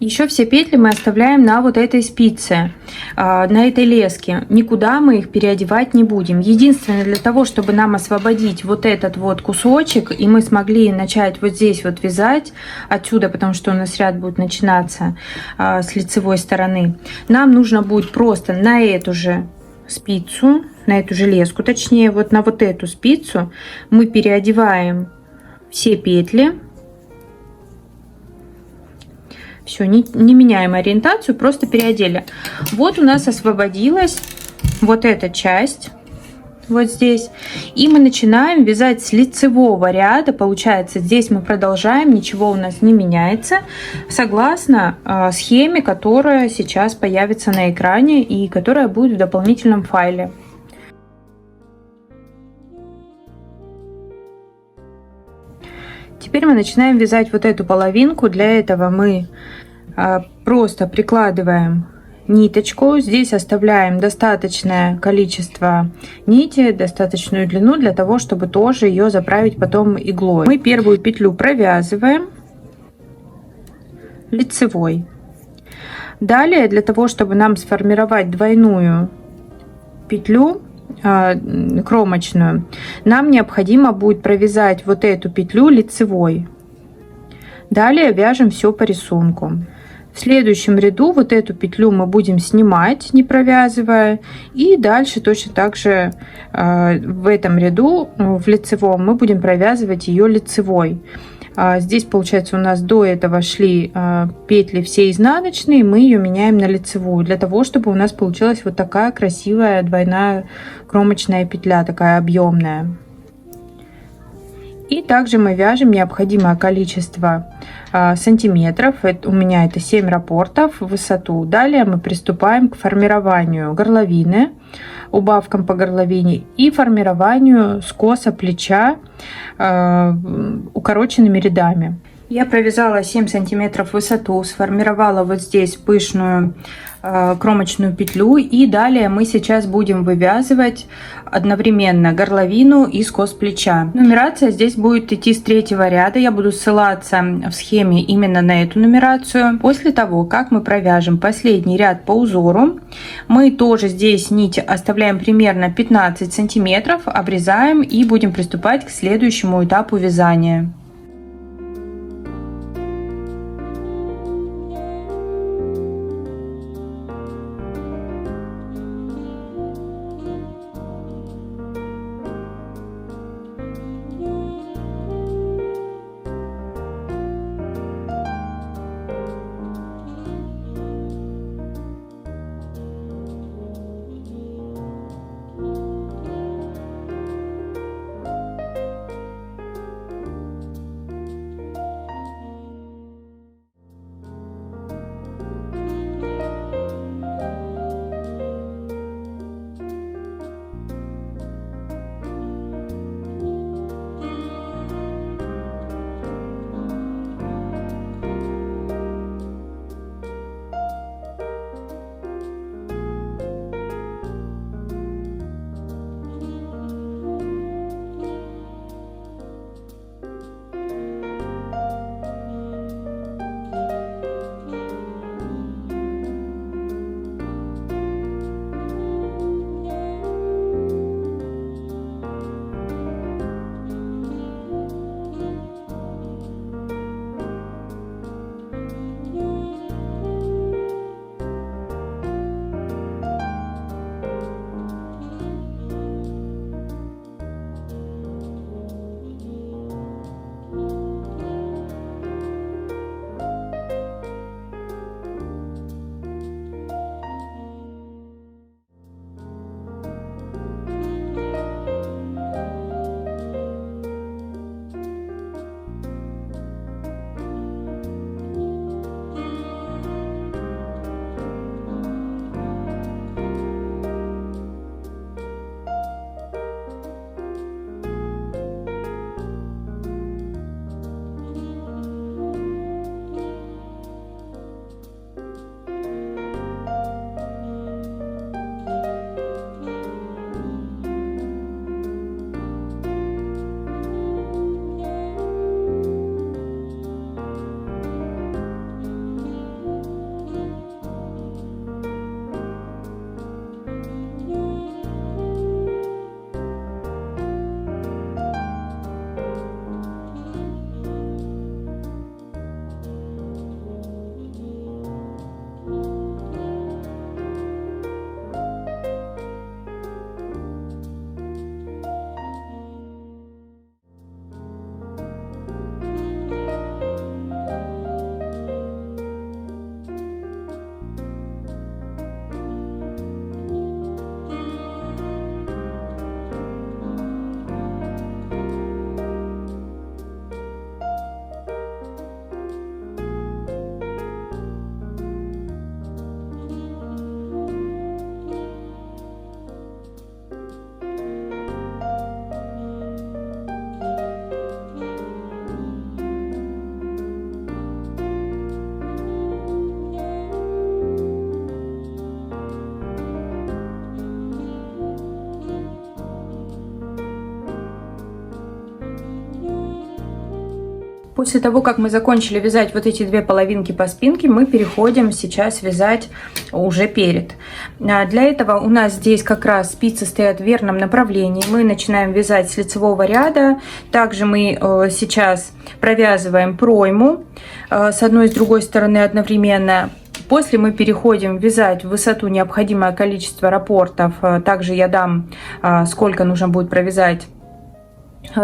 Еще все петли мы оставляем на вот этой спице, на этой леске. Никуда мы их переодевать не будем. Единственное, для того, чтобы нам освободить вот этот вот кусочек, и мы смогли начать вот здесь вот вязать отсюда, потому что у нас ряд будет начинаться с лицевой стороны, нам нужно будет просто на эту же спицу, на эту же леску, точнее, вот на вот эту спицу мы переодеваем все петли. Все, не меняем ориентацию, просто переодели. Вот у нас освободилась вот эта часть, вот здесь. И мы начинаем вязать с лицевого ряда. Получается, здесь мы продолжаем, ничего у нас не меняется, согласно схеме, которая сейчас появится на экране и которая будет в дополнительном файле. Теперь мы начинаем вязать вот эту половинку. Для этого мы просто прикладываем ниточку. Здесь оставляем достаточное количество нити, достаточную длину для того, чтобы тоже ее заправить потом иглой. Мы первую петлю провязываем лицевой. Далее, для того, чтобы нам сформировать двойную петлю, кромочную, нам необходимо будет провязать вот эту петлю лицевой. Далее вяжем все по рисунку. В следующем ряду вот эту петлю мы будем снимать, не провязывая, и дальше точно так же в этом ряду, в лицевом, мы будем провязывать ее лицевой. Здесь, получается, у нас до этого шли петли все изнаночные, мы ее меняем на лицевую, для того, чтобы у нас получилась вот такая красивая двойная кромочная петля, такая объемная. И также мы вяжем необходимое количество сантиметров. У меня это 7 раппортов в высоту. Далее мы приступаем к формированию горловины, убавкам по горловине и формированию скоса плеча укороченными рядами. Я провязала 7 сантиметров в высоту, сформировала вот здесь пышную кромочную петлю, и далее мы сейчас будем вывязывать одновременно горловину и скос плеча. Нумерация здесь будет идти с 3-го ряда. Я буду ссылаться в схеме именно на эту нумерацию. После того, как мы провяжем последний ряд по узору, мы тоже здесь нить оставляем примерно 15 сантиметров, обрезаем и будем приступать к следующему этапу вязания. После того, как мы закончили вязать вот эти две половинки по спинке, мы переходим сейчас вязать уже перед. Для этого у нас здесь как раз спицы стоят в верном направлении. Мы начинаем вязать с лицевого ряда. Также мы сейчас провязываем пройму с одной и с другой стороны одновременно. После мы переходим вязать в высоту необходимое количество раппортов. Также я дам, сколько нужно будет провязать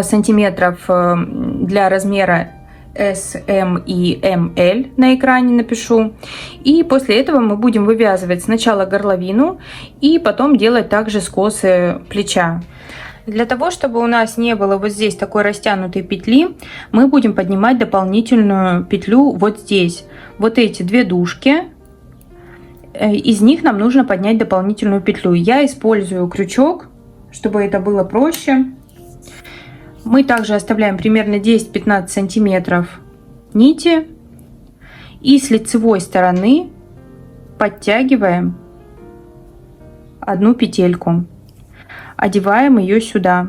сантиметров для размера S, M и ML, на экране напишу. И после этого мы будем вывязывать сначала горловину и потом делать также скосы плеча. Для того, чтобы у нас не было вот здесь такой растянутой петли, мы будем поднимать дополнительную петлю вот здесь. Вот эти две дужки, из них нам нужно поднять дополнительную петлю. Я использую крючок, чтобы это было проще. Мы также оставляем примерно 10-15 сантиметров нити и с лицевой стороны подтягиваем одну петельку, одеваем ее сюда.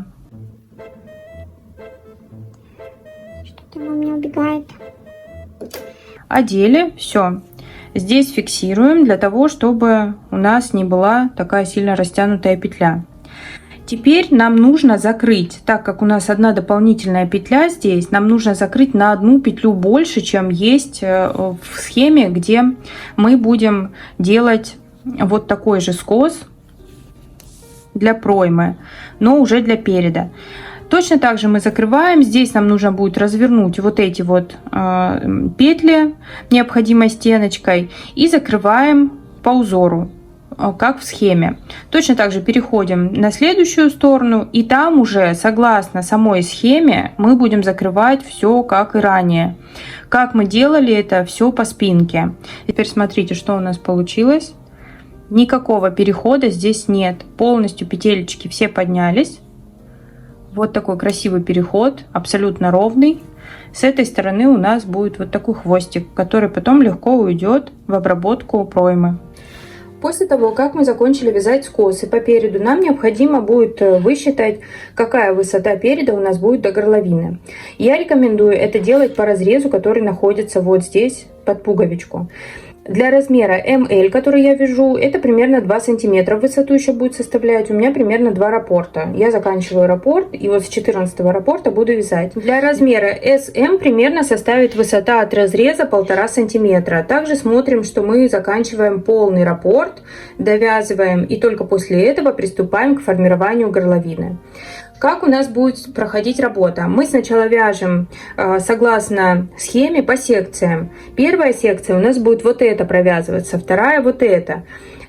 Что-то у меня убегает. Одели, все. Здесь фиксируем для того, чтобы у нас не была такая сильно растянутая петля. Теперь нам нужно закрыть, так как у нас одна дополнительная петля здесь, нам нужно закрыть на одну петлю больше, чем есть в схеме, где мы будем делать вот такой же скос для проймы, но уже для переда. Точно так же мы закрываем. Здесь нам нужно будет развернуть вот эти вот петли необходимой стеночкой и закрываем по узору, как в схеме. Точно так же переходим на следующую сторону, и там уже согласно самой схеме мы будем закрывать все как и ранее. Как мы делали это все по спинке. Теперь смотрите, что у нас получилось. Никакого перехода здесь нет. Полностью петелечки все поднялись. Вот такой красивый переход, абсолютно ровный. С этой стороны у нас будет вот такой хвостик, который потом легко уйдет в обработку проймы. После того, как мы закончили вязать скосы по переду, нам необходимо будет высчитать, какая высота переда у нас будет до горловины. Я рекомендую это делать по разрезу, который находится вот здесь под пуговичку. Для размера ML, который я вяжу, это примерно 2 сантиметра в высоту еще будет составлять. У меня примерно 2 раппорта. Я заканчиваю раппорт и вот с 14 раппорта буду вязать. Для размера SM примерно составит высота от разреза 1,5 сантиметра. Также смотрим, что мы заканчиваем полный раппорт, довязываем и только после этого приступаем к формированию горловины. Как у нас будет проходить работа? Мы сначала вяжем согласно схеме по секциям. Первая секция у нас будет вот это провязываться, вторая вот это.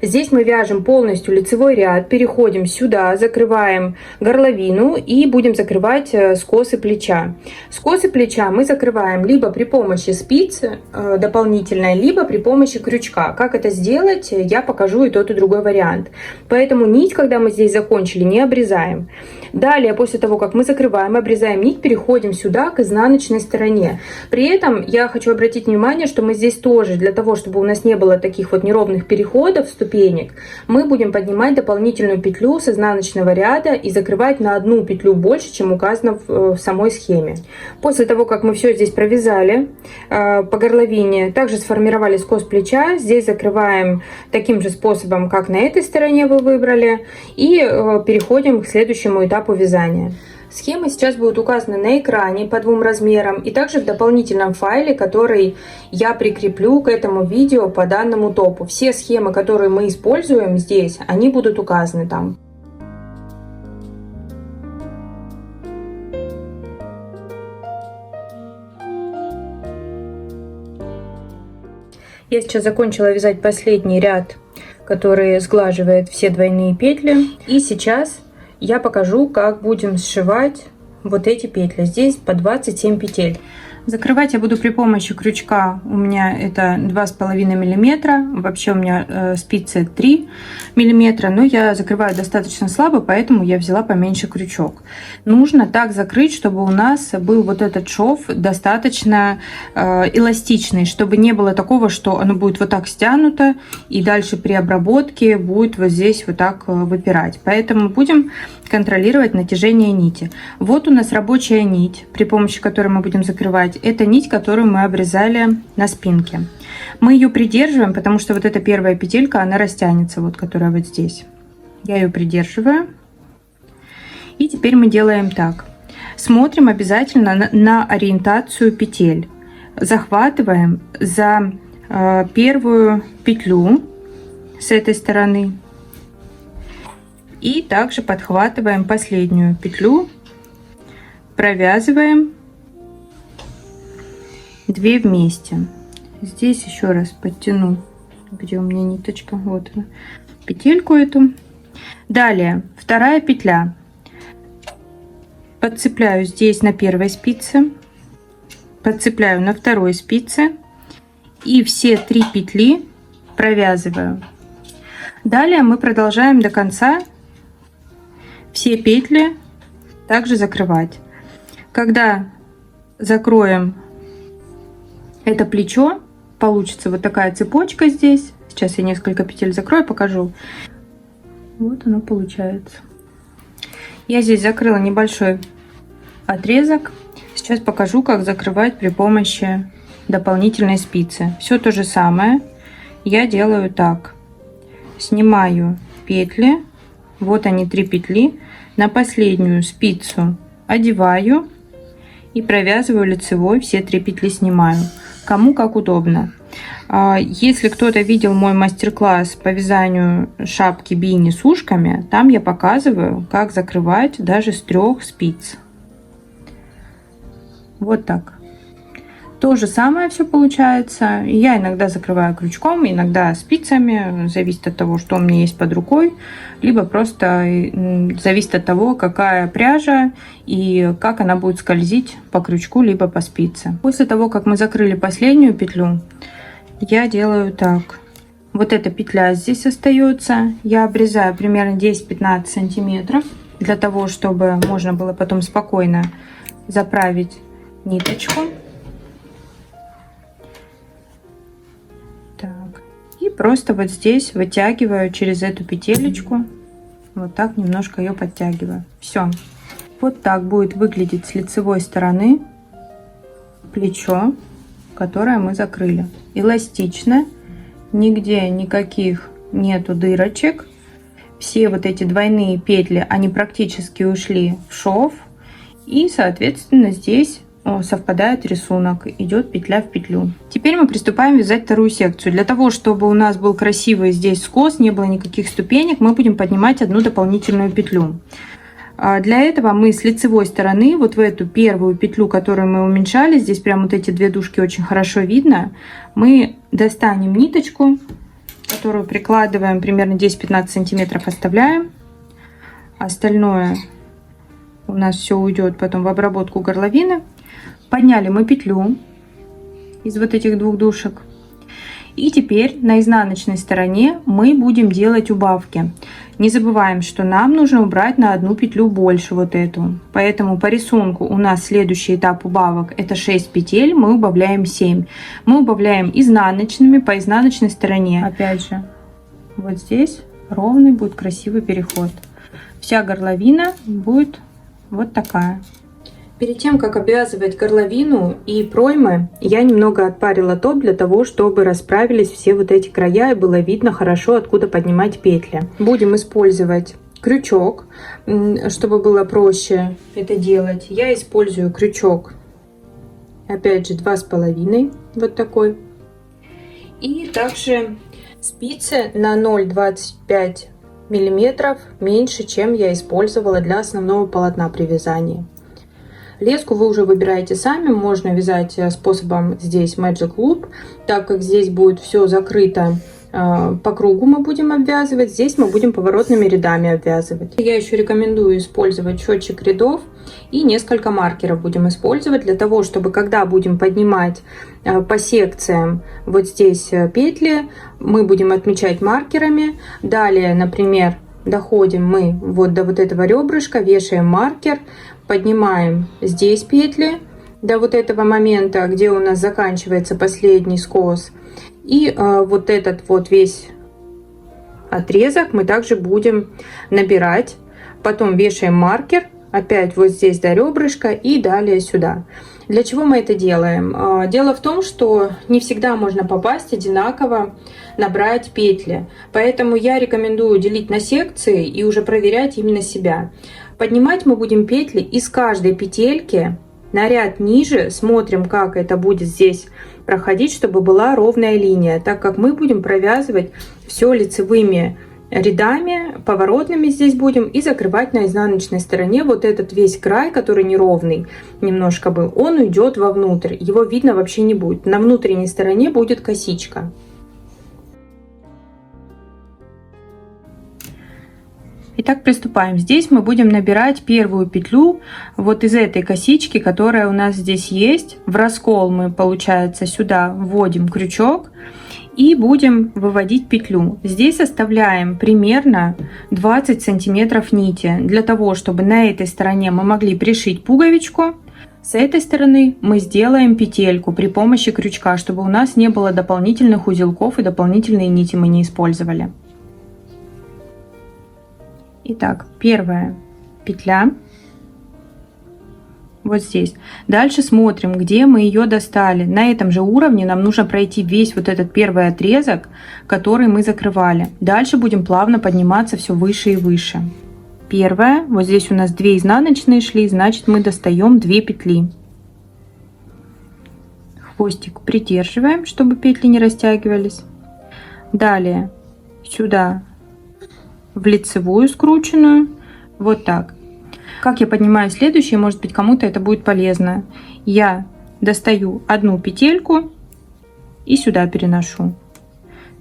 Здесь мы вяжем полностью лицевой ряд, переходим сюда, закрываем горловину и будем закрывать скосы плеча. Скосы плеча мы закрываем либо при помощи спицы дополнительной, либо при помощи крючка. Как это сделать, я покажу и тот, и другой вариант. Поэтому нить, когда мы здесь закончили, не обрезаем. Далее, после того, как мы закрываем, обрезаем нить, переходим сюда к изнаночной стороне. При этом я хочу обратить внимание, что мы здесь тоже, для того, чтобы у нас не было таких вот неровных переходов, ступенек, мы будем поднимать дополнительную петлю с изнаночного ряда и закрывать на одну петлю больше, чем указано в самой схеме. После того, как мы все здесь провязали по горловине, также сформировали скос плеча, здесь закрываем таким же способом, как на этой стороне вы выбрали, и переходим к следующему этапу вязания. Схемы сейчас будут указаны на экране по двум размерам и также в дополнительном файле, который я прикреплю к этому видео по данному топу. Все схемы, которые мы используем здесь, они будут указаны там. Я сейчас закончила вязать последний ряд, который сглаживает все двойные петли, и сейчас я покажу, как будем сшивать вот эти петли. Здесь по 27 петель. Закрывать я буду при помощи крючка. У меня это 2,5 миллиметра. Вообще у меня спицы 3 миллиметра. Но я закрываю достаточно слабо, поэтому я взяла поменьше крючок. Нужно так закрыть, чтобы у нас был вот этот шов достаточно эластичный, чтобы не было такого, что оно будет вот так стянуто и дальше при обработке будет вот здесь вот так выпирать. Поэтому будем контролировать натяжение нити. Вот у нас рабочая нить, при помощи которой мы будем закрывать. закрывать, это нить, которую мы обрезали на спинке. Мы ее придерживаем, потому что вот эта первая петелька, она растянется, вот которая вот здесь. Я ее придерживаю. И теперь мы делаем так. Смотрим обязательно на ориентацию петель. Захватываем за первую петлю с этой стороны. И также подхватываем последнюю петлю, провязываем 2 вместе. Здесь еще раз подтяну, где у меня ниточка, вот она, петельку эту. Далее вторая петля. Подцепляю здесь на первой спице, подцепляю на второй спице и все 3 петли провязываю. Далее мы продолжаем до конца все петли также закрывать. Когда закроем это плечо, получится вот такая цепочка здесь. Сейчас я несколько петель закрою, покажу. Вот оно получается. Я здесь закрыла небольшой отрезок. Сейчас покажу, как закрывать при помощи дополнительной спицы. Все то же самое я делаю так. Снимаю петли. Вот они, 3 петли. На последнюю спицу одеваю и провязываю лицевой. Все 3 петли снимаю. Кому как удобно. Если кто-то видел мой мастер-класс по вязанию шапки бини с ушками, там я показываю, как закрывать даже с 3 спиц. Вот так. То же самое все получается. Я иногда закрываю крючком, иногда спицами. Зависит от того, что у меня есть под рукой. Либо просто зависит от того, какая пряжа и как она будет скользить по крючку, либо по спице. После того, как мы закрыли последнюю петлю, я делаю так. Вот эта петля здесь остается. Я обрезаю примерно 10-15 сантиметров, для того, чтобы можно было потом спокойно заправить ниточку. Так. И просто вот здесь вытягиваю через эту петелечку. Вот так немножко ее подтягиваю. Все. Вот так будет выглядеть с лицевой стороны плечо, которое мы закрыли. Эластично. Нигде никаких нету дырочек. Все вот эти двойные петли, они практически ушли в шов. И, соответственно, здесь совпадает рисунок, идет петля в петлю. Теперь мы приступаем вязать вторую секцию. Для того, чтобы у нас был красивый здесь скос, не было никаких ступенек, мы будем поднимать одну дополнительную петлю. Для этого мы с лицевой стороны, вот в эту первую петлю, которую мы уменьшали, здесь прям вот эти 2 дужки очень хорошо видно, мы достанем ниточку, которую прикладываем примерно 10-15 сантиметров, оставляем. Остальное у нас все уйдет потом в обработку горловины. Подняли мы петлю из вот этих 2 дужек. И теперь на изнаночной стороне мы будем делать убавки. Не забываем, что нам нужно убрать на 1 петлю больше вот эту. Поэтому по рисунку у нас следующий этап убавок это 6 петель, мы убавляем 7. Мы убавляем изнаночными по изнаночной стороне. Опять же, вот здесь ровный будет красивый переход. Вся горловина будет вот такая. Перед тем, как обвязывать горловину и проймы, я немного отпарила топ для того, чтобы расправились все вот эти края и было видно хорошо, откуда поднимать петли. Будем использовать крючок, чтобы было проще это делать. Я использую крючок, опять же, 2,5, вот такой. И также спицы на 0,25 миллиметров меньше, чем я использовала для основного полотна при вязании. Леску вы уже выбираете сами, можно вязать способом здесь Magic Loop, так как здесь будет все закрыто по кругу, мы будем обвязывать, здесь мы будем поворотными рядами обвязывать. Я еще рекомендую использовать счетчик рядов и несколько маркеров будем использовать для того, чтобы когда будем поднимать по секциям вот здесь петли, мы будем отмечать маркерами. Далее, например, доходим мы вот до вот этого ребрышка, вешаем маркер, поднимаем здесь петли до вот этого момента, где у нас заканчивается последний скос. И вот этот вот весь отрезок мы также будем набирать. Потом вешаем маркер, опять вот здесь до ребрышка и далее сюда. Для чего мы это делаем? Дело в том, что не всегда можно попасть одинаково, набрать петли. Поэтому я рекомендую делить на секции и уже проверять именно себя. Поднимать мы будем петли из каждой петельки на ряд ниже. Смотрим, как это будет здесь проходить, чтобы была ровная линия, так как мы будем провязывать все лицевыми рядами, поворотными здесь будем, и закрывать на изнаночной стороне вот этот весь край, который неровный немножко был, он уйдет вовнутрь, его видно вообще не будет. На внутренней стороне будет косичка. Итак, приступаем. Здесь мы будем набирать первую петлю вот из этой косички, которая у нас здесь есть. В раскол мы, получается, сюда вводим крючок и будем выводить петлю. Здесь оставляем примерно 20 сантиметров нити, для того, чтобы на этой стороне мы могли пришить пуговичку. С этой стороны мы сделаем петельку при помощи крючка, чтобы у нас не было дополнительных узелков и дополнительные нити мы не использовали. Итак, первая петля вот здесь. Дальше смотрим, где мы ее достали. На этом же уровне нам нужно пройти весь вот этот первый отрезок, который мы закрывали. Дальше будем плавно подниматься все выше и выше. Первая, вот здесь у нас 2 изнаночные шли, значит мы достаем 2 петли. Хвостик придерживаем, чтобы петли не растягивались. Далее сюда в лицевую скрученную, вот так. Как я поднимаю следующие, может быть, кому-то это будет полезно. Я достаю одну петельку и сюда переношу.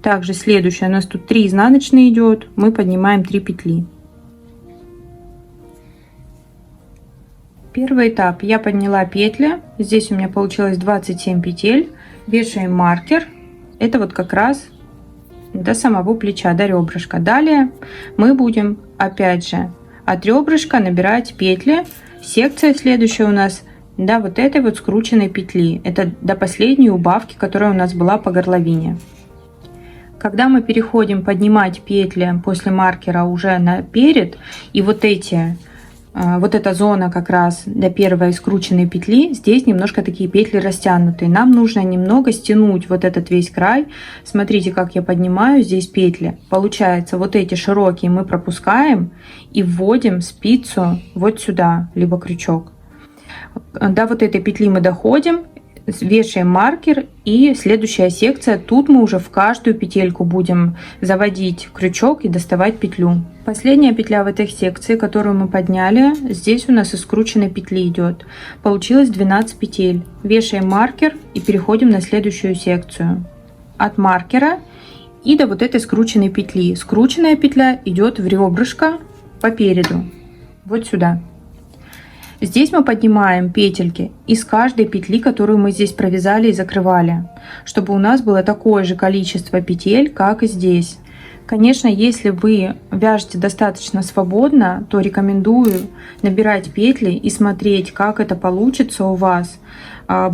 Также следующая, у нас тут 3 изнаночные идет, мы поднимаем 3 петли. Первый этап, я подняла петли, здесь у меня получилось 27 петель, вешаем маркер, это вот как раз до самого плеча, до ребрышка. Далее мы будем опять же от ребрышка набирать петли. Секция следующая у нас до вот этой вот скрученной петли. Это до последней убавки, которая у нас была по горловине. Когда мы переходим поднимать петли после маркера уже наперед, и вот эта зона как раз до первой скрученной петли, здесь немножко такие петли растянутые. Нам нужно немного стянуть вот этот весь край. Смотрите, как я поднимаю здесь петли. Получается, вот эти широкие мы пропускаем и вводим спицу вот сюда, либо крючок. До вот этой петли мы доходим, вешаем маркер, и следующая секция, тут мы уже в каждую петельку будем заводить крючок и доставать петлю. Последняя петля в этой секции, которую мы подняли, здесь у нас из скрученной петли идет. Получилось 12 петель. Вешаем маркер и переходим на следующую секцию. От маркера и до вот этой скрученной петли. Скрученная петля идет в ребрышко по переду, вот сюда. Здесь мы поднимаем петельки из каждой петли, которую мы здесь провязали и закрывали, чтобы у нас было такое же количество петель, как и здесь. Конечно, если вы вяжете достаточно свободно, то рекомендую набирать петли и смотреть, как это получится у вас,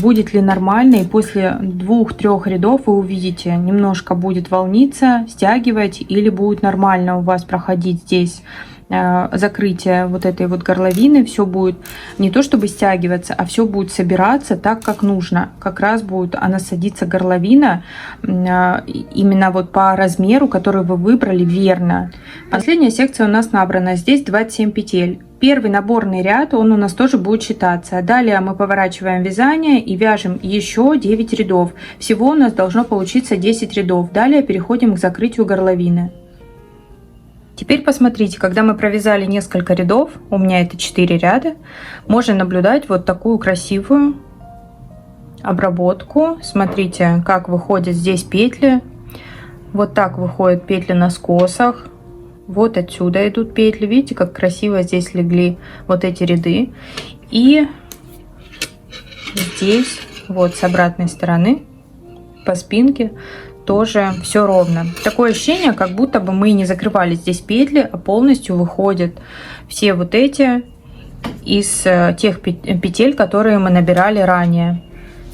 будет ли нормально. И после 2-3 рядов вы увидите, немножко будет волниться, стягивать, или будет нормально у вас проходить здесь закрытие вот этой вот горловины. Все будет не то чтобы стягиваться, а все будет собираться так, как нужно. Как раз будет она садиться, горловина, именно вот по размеру, который вы выбрали верно. Последняя секция у нас набрана. Здесь 27 петель. Первый наборный ряд, он у нас тоже будет считаться. Далее мы поворачиваем вязание и вяжем еще 9 рядов. Всего у нас должно получиться 10 рядов. Далее переходим к закрытию горловины. Теперь посмотрите, когда мы провязали несколько рядов, у меня это 4 ряда, можно наблюдать вот такую красивую обработку. Смотрите, как выходят здесь петли. Вот так выходят петли на скосах. Вот отсюда идут петли. Видите, как красиво здесь легли вот эти ряды. И здесь вот с обратной стороны по спинке тоже все ровно. Такое ощущение, как будто бы мы не закрывали здесь петли, а полностью выходят все вот эти из тех петель, которые мы набирали ранее.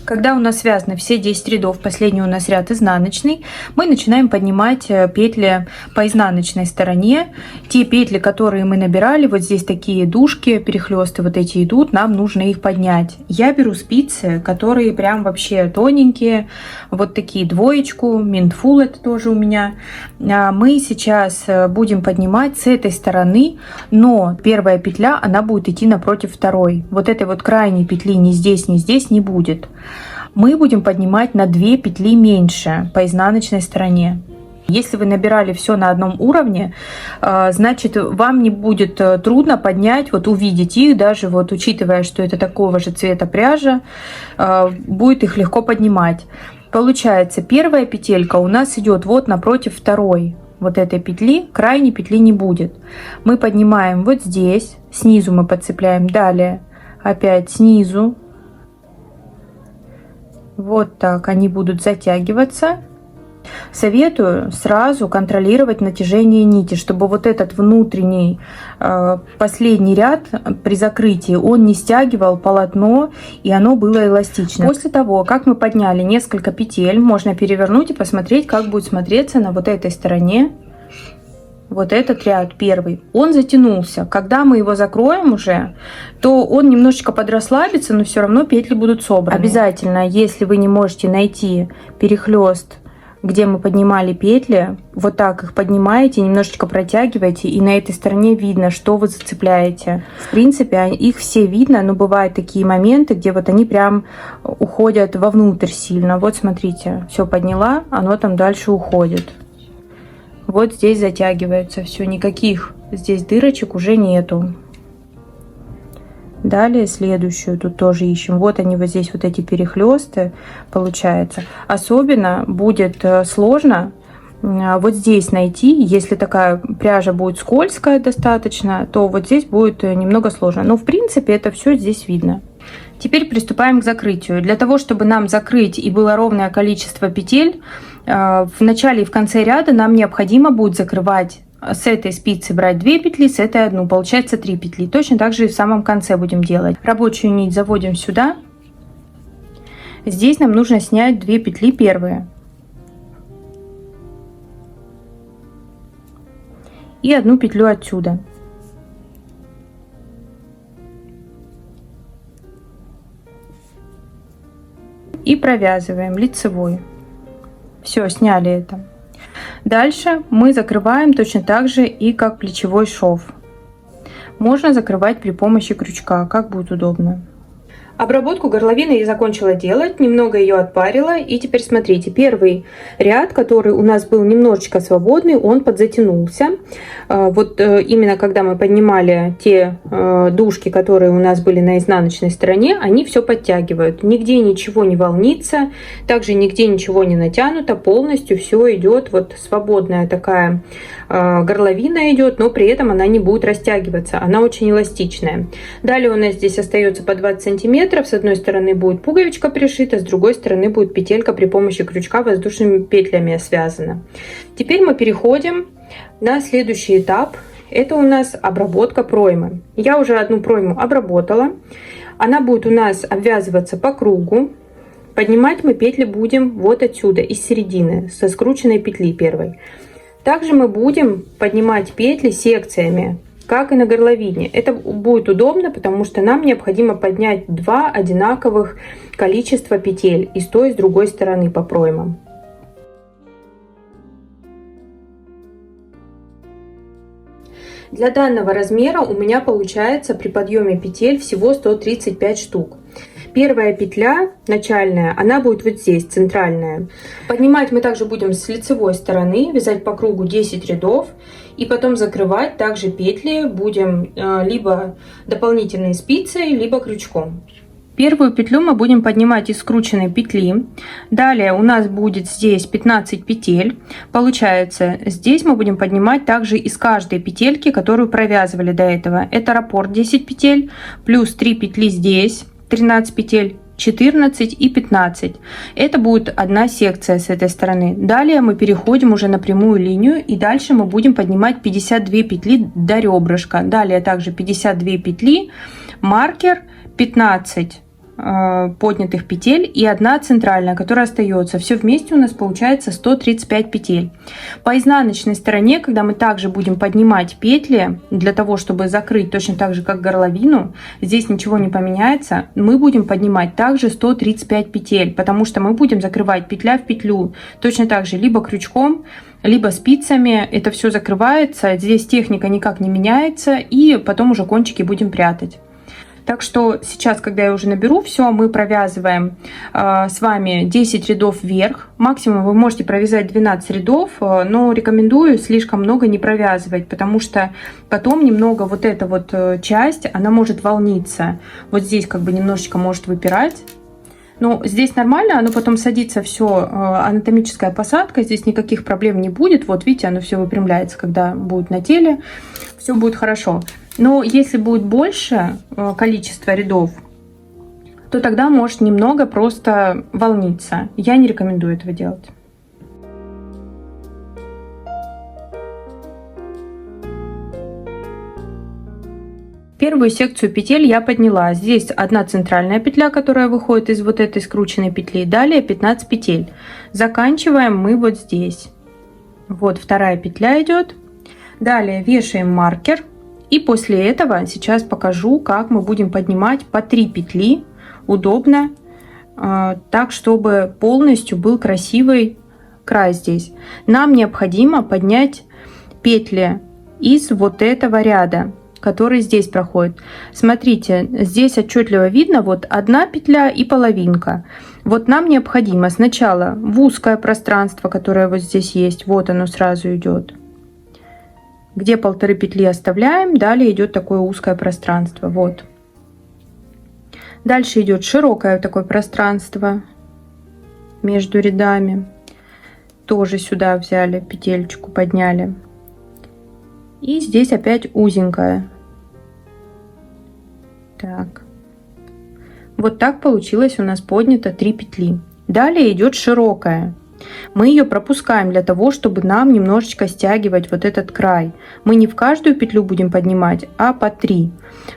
Когда у нас связаны все 10 рядов, последний у нас ряд изнаночный, мы начинаем поднимать петли по изнаночной стороне. Те петли, которые мы набирали, вот здесь такие дужки, перехлесты вот эти идут, нам нужно их поднять. Я беру спицы, которые прям вообще тоненькие, вот такие двоечку, минтфул это тоже у меня. Мы сейчас будем поднимать с этой стороны, но первая петля, она будет идти напротив второй. Вот этой вот крайней петли ни здесь не будет. Мы будем поднимать на 2 петли меньше по изнаночной стороне. Если вы набирали все на одном уровне, значит, вам не будет трудно поднять, вот увидеть их, даже вот учитывая, что это такого же цвета пряжа, будет их легко поднимать. Получается, первая петелька у нас идет вот напротив второй. Вот этой петли, крайней петли не будет. Мы поднимаем вот здесь, снизу мы подцепляем, далее опять снизу. Вот так они будут затягиваться. Советую сразу контролировать натяжение нити, чтобы вот этот внутренний последний ряд при закрытии он не стягивал полотно и оно было эластично. После того, как мы подняли несколько петель, можно перевернуть и посмотреть, как будет смотреться на вот этой стороне вот этот ряд первый. Он затянулся. Когда мы его закроем уже, то он немножечко подрасслабится, но все равно петли будут собраны. Обязательно, если вы не можете найти перехлест, где мы поднимали петли, вот так их поднимаете, немножечко протягиваете, и на этой стороне видно, что вы зацепляете. В принципе, их все видно, но бывают такие моменты, где вот они прям уходят вовнутрь сильно. Вот смотрите, все подняла, оно там дальше уходит. Вот здесь затягивается все, никаких здесь дырочек уже нету. Далее следующую тут тоже ищем. Вот они вот здесь вот эти перехлесты получается. Особенно будет сложно вот здесь найти. Если такая пряжа будет скользкая достаточно, то вот здесь будет немного сложно. Но в принципе это все здесь видно. Теперь приступаем к закрытию. Для того, чтобы нам закрыть и было ровное количество петель, в начале и в конце ряда нам необходимо будет закрывать с этой спицы брать 2 петли, с этой 1, получается 3 петли. Точно так же и в самом конце будем делать. Рабочую нить заводим сюда. Здесь нам нужно снять 2 петли первые. И 1 петлю отсюда. И провязываем лицевой. Все, сняли это. Дальше мы закрываем точно так же и как плечевой шов. Можно закрывать при помощи крючка, как будет удобно. Обработку горловины я закончила делать, немного ее отпарила. И теперь смотрите, первый ряд, который у нас был немножечко свободный, он подзатянулся. Вот именно когда мы поднимали те дужки, которые у нас были на изнаночной стороне, они все подтягивают. Нигде ничего не волнится, также нигде ничего не натянуто, полностью все идет, вот свободная такая горловина идет, но при этом она не будет растягиваться, она очень эластичная. Далее у нас здесь остается по 20 сантиметров. С одной стороны будет пуговичка пришита, с другой стороны будет петелька при помощи крючка воздушными петлями связана. Теперь мы переходим на следующий этап. Это у нас обработка проймы. Я уже одну пройму обработала. Она будет у нас обвязываться по кругу. Поднимать мы петли будем вот отсюда, из середины, со скрученной петли первой. Также мы будем поднимать петли секциями, как и на горловине. Это будет удобно, потому что нам необходимо поднять 2 одинаковых количества петель и с той, и с другой стороны по проймам. Для данного размера у меня получается при подъеме петель всего 135 штук. Первая петля начальная, она будет вот здесь, центральная. Поднимать мы также будем с лицевой стороны, вязать по кругу 10 рядов. И потом закрывать также петли будем либо дополнительной спицей, либо крючком. Первую петлю мы будем поднимать из скрученной петли. Далее у нас будет здесь 15 петель. Получается, здесь мы будем поднимать также из каждой петельки, которую провязывали до этого. Это раппорт 10 петель, плюс 3 петли здесь, 13 петель, 14 и 15. Это будет одна секция с этой стороны. Далее мы переходим уже на прямую линию, и дальше мы будем поднимать 52 петли до ребрышка. Далее также 52 петли, маркер, 15 поднятых петель и 1 центральная, которая остается. Все вместе у нас получается 135 петель. По изнаночной стороне, когда мы также будем поднимать петли для того, чтобы закрыть точно так же, как горловину, здесь ничего не поменяется, мы будем поднимать также 135 петель, потому что мы будем закрывать петля в петлю точно так же либо крючком, либо спицами. Это все закрывается, здесь техника никак не меняется, и потом уже кончики будем прятать. Так что сейчас, когда я уже наберу все, мы провязываем с вами 10 рядов вверх. Максимум вы можете провязать 12 рядов, но рекомендую слишком много не провязывать, потому что потом немного вот эта вот часть, она может волниться. Вот здесь как бы немножечко может выпирать. Но здесь нормально, оно потом садится, все, анатомическая посадка, здесь никаких проблем не будет. Вот видите, оно все выпрямляется, когда будет на теле, все будет хорошо. Но если будет больше количество рядов, то тогда может немного просто волниться. Я не рекомендую этого делать. Первую секцию петель я подняла. Здесь 1 центральная петля, которая выходит из вот этой скрученной петли. Далее 15 петель. Заканчиваем мы вот здесь. Вот 2 петля идет. Далее вешаем маркер. И после этого сейчас покажу, как мы будем поднимать по 3 петли. Удобно. Так, чтобы полностью был красивый край здесь. Нам необходимо поднять петли из вот этого ряда, который здесь проходит. Смотрите, здесь отчетливо видно вот 1 петля и половинка. Вот нам необходимо сначала в узкое пространство, которое вот здесь есть, вот оно сразу идет, где 1,5 петли оставляем, далее идет такое узкое пространство, вот. Дальше идет широкое такое пространство между рядами, тоже сюда взяли петельку, подняли. И здесь опять узенькая. Так. Вот так получилось у нас поднято 3 петли. Далее идет широкая. Мы ее пропускаем для того, чтобы нам немножечко стягивать вот этот край. Мы не в каждую петлю будем поднимать, а по 3.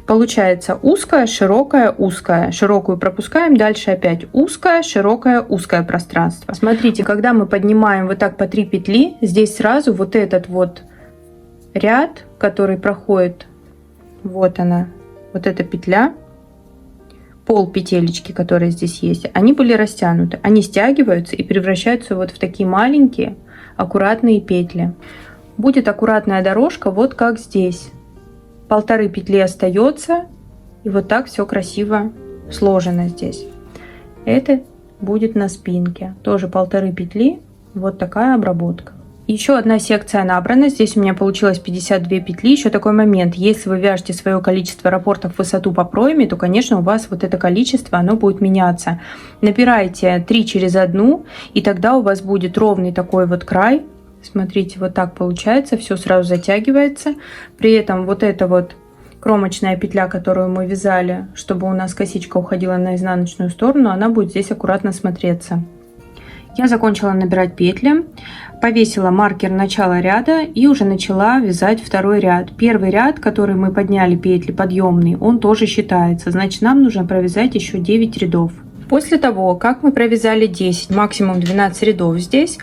Получается узкая, широкая, узкая. Широкую пропускаем, дальше опять узкое, широкое, узкое пространство. Смотрите, когда мы поднимаем вот так по 3 петли, здесь сразу вот этот вот ряд, который проходит, вот она, вот эта петля, пол петелечки, которые здесь есть, они были растянуты, они стягиваются и превращаются вот в такие маленькие аккуратные петли. Будет аккуратная дорожка, вот как здесь. 1,5 петли остается, и вот так все красиво сложено здесь. Это будет на спинке, тоже 1,5 петли, вот такая обработка. Еще одна секция набрана. Здесь у меня получилось 52 петли. Еще такой момент. Если вы вяжете свое количество раппортов в высоту по пройме, то, конечно, у вас вот это количество, оно будет меняться. Набирайте 3 через 1, и тогда у вас будет ровный такой вот край. Смотрите, вот так получается. Все сразу затягивается. При этом вот эта вот кромочная петля, которую мы вязали, чтобы у нас косичка уходила на изнаночную сторону, она будет здесь аккуратно смотреться. Я закончила набирать петли, повесила маркер начала ряда и уже начала вязать 2 ряд. Первый ряд, который мы подняли петли подъемный, он тоже считается, значит нам нужно провязать еще 9 рядов. После того, как мы провязали 10, максимум 12 рядов здесь,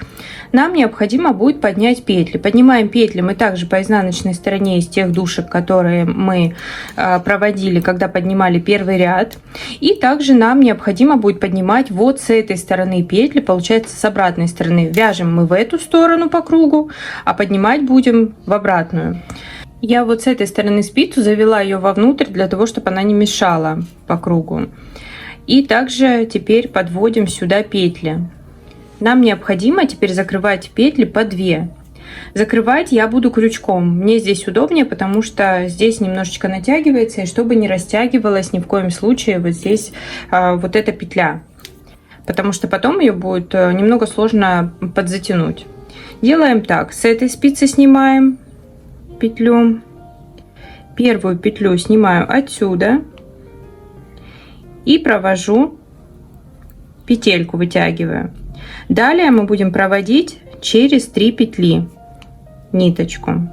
нам необходимо будет поднять петли. Поднимаем петли мы также по изнаночной стороне из тех дужек, которые мы проводили, когда поднимали первый ряд. И также нам необходимо будет поднимать вот с этой стороны петли, получается с обратной стороны. Вяжем мы в эту сторону по кругу, а поднимать будем в обратную. Я вот с этой стороны спицу завела ее вовнутрь для того, чтобы она не мешала по кругу. И также теперь подводим сюда петли. Нам необходимо теперь закрывать петли по 2. Закрывать я буду крючком. Мне здесь удобнее, потому что здесь немножечко натягивается, и чтобы не растягивалась ни в коем случае вот здесь вот эта петля. Потому что потом ее будет немного сложно подзатянуть. Делаем так. С этой спицы снимаем петлю. Первую петлю снимаю отсюда. И провожу петельку, вытягиваю. Далее мы будем проводить через 3 петли ниточку.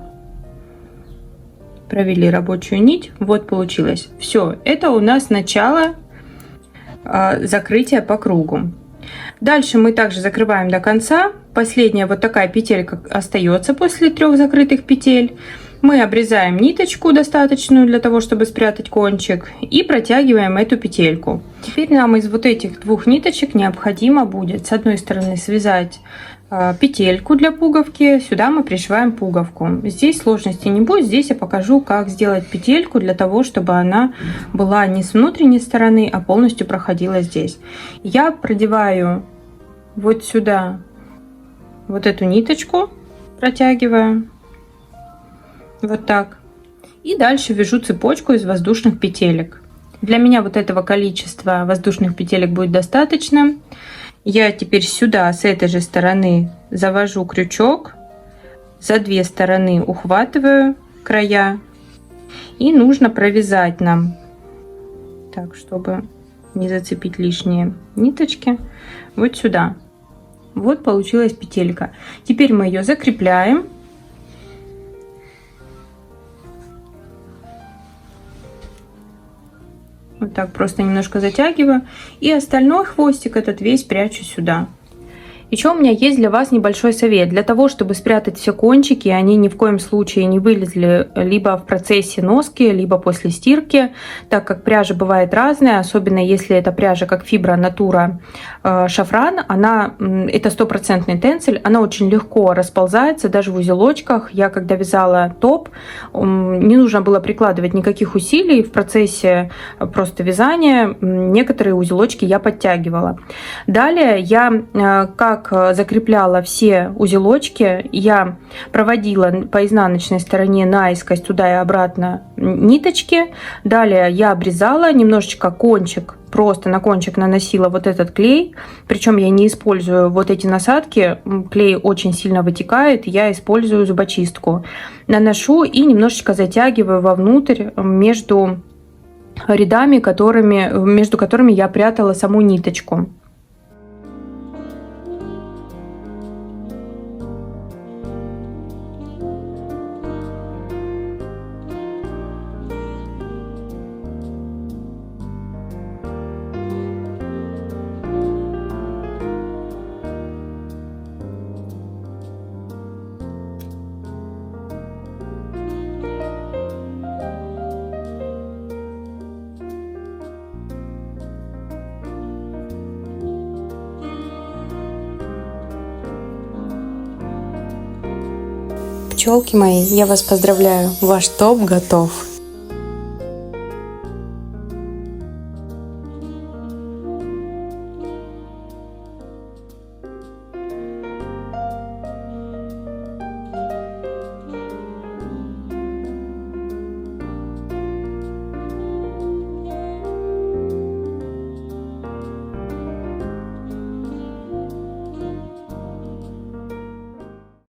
Провели рабочую нить, вот получилось. Все, это у нас начало закрытия по кругу. Дальше мы также закрываем до конца. Последняя вот такая петелька остается после 3 закрытых петель. Мы обрезаем ниточку достаточную для того, чтобы спрятать кончик, и протягиваем эту петельку. Теперь нам из вот этих 2 ниточек необходимо будет с одной стороны связать петельку для пуговки, сюда мы пришиваем пуговку. Здесь сложности не будет, здесь я покажу, как сделать петельку для того, чтобы она была не с внутренней стороны, а полностью проходила здесь. Я продеваю вот сюда вот эту ниточку, протягиваю вот так, и дальше вяжу цепочку из воздушных петелек. Для меня вот этого количества воздушных петелек будет достаточно. Я теперь сюда с этой же стороны завожу крючок, за 2 стороны ухватываю края, и нужно провязать нам так, чтобы не зацепить лишние ниточки, вот сюда. Вот получилась петелька. Теперь мы ее закрепляем. Вот так просто немножко затягиваю. И остальной хвостик этот весь прячу сюда. Еще у меня есть для вас небольшой совет. Для того, чтобы спрятать все кончики, они ни в коем случае не вылезли либо в процессе носки, либо после стирки, так как пряжа бывает разная, особенно если это пряжа как фибра натура шафран, это 100% тенцель, она очень легко расползается даже в узелочках. Я когда вязала топ, не нужно было прикладывать никаких усилий в процессе просто вязания, некоторые узелочки я подтягивала. Далее я как закрепляла все узелочки, я проводила по изнаночной стороне наискось туда и обратно ниточки. Далее я обрезала немножечко кончик, просто на кончик наносила вот этот клей, причем я не использую вот эти насадки, клей очень сильно вытекает, я использую зубочистку. Наношу и немножечко затягиваю вовнутрь между рядами, между которыми я прятала саму ниточку. Пчелки мои, я вас поздравляю, ваш топ готов.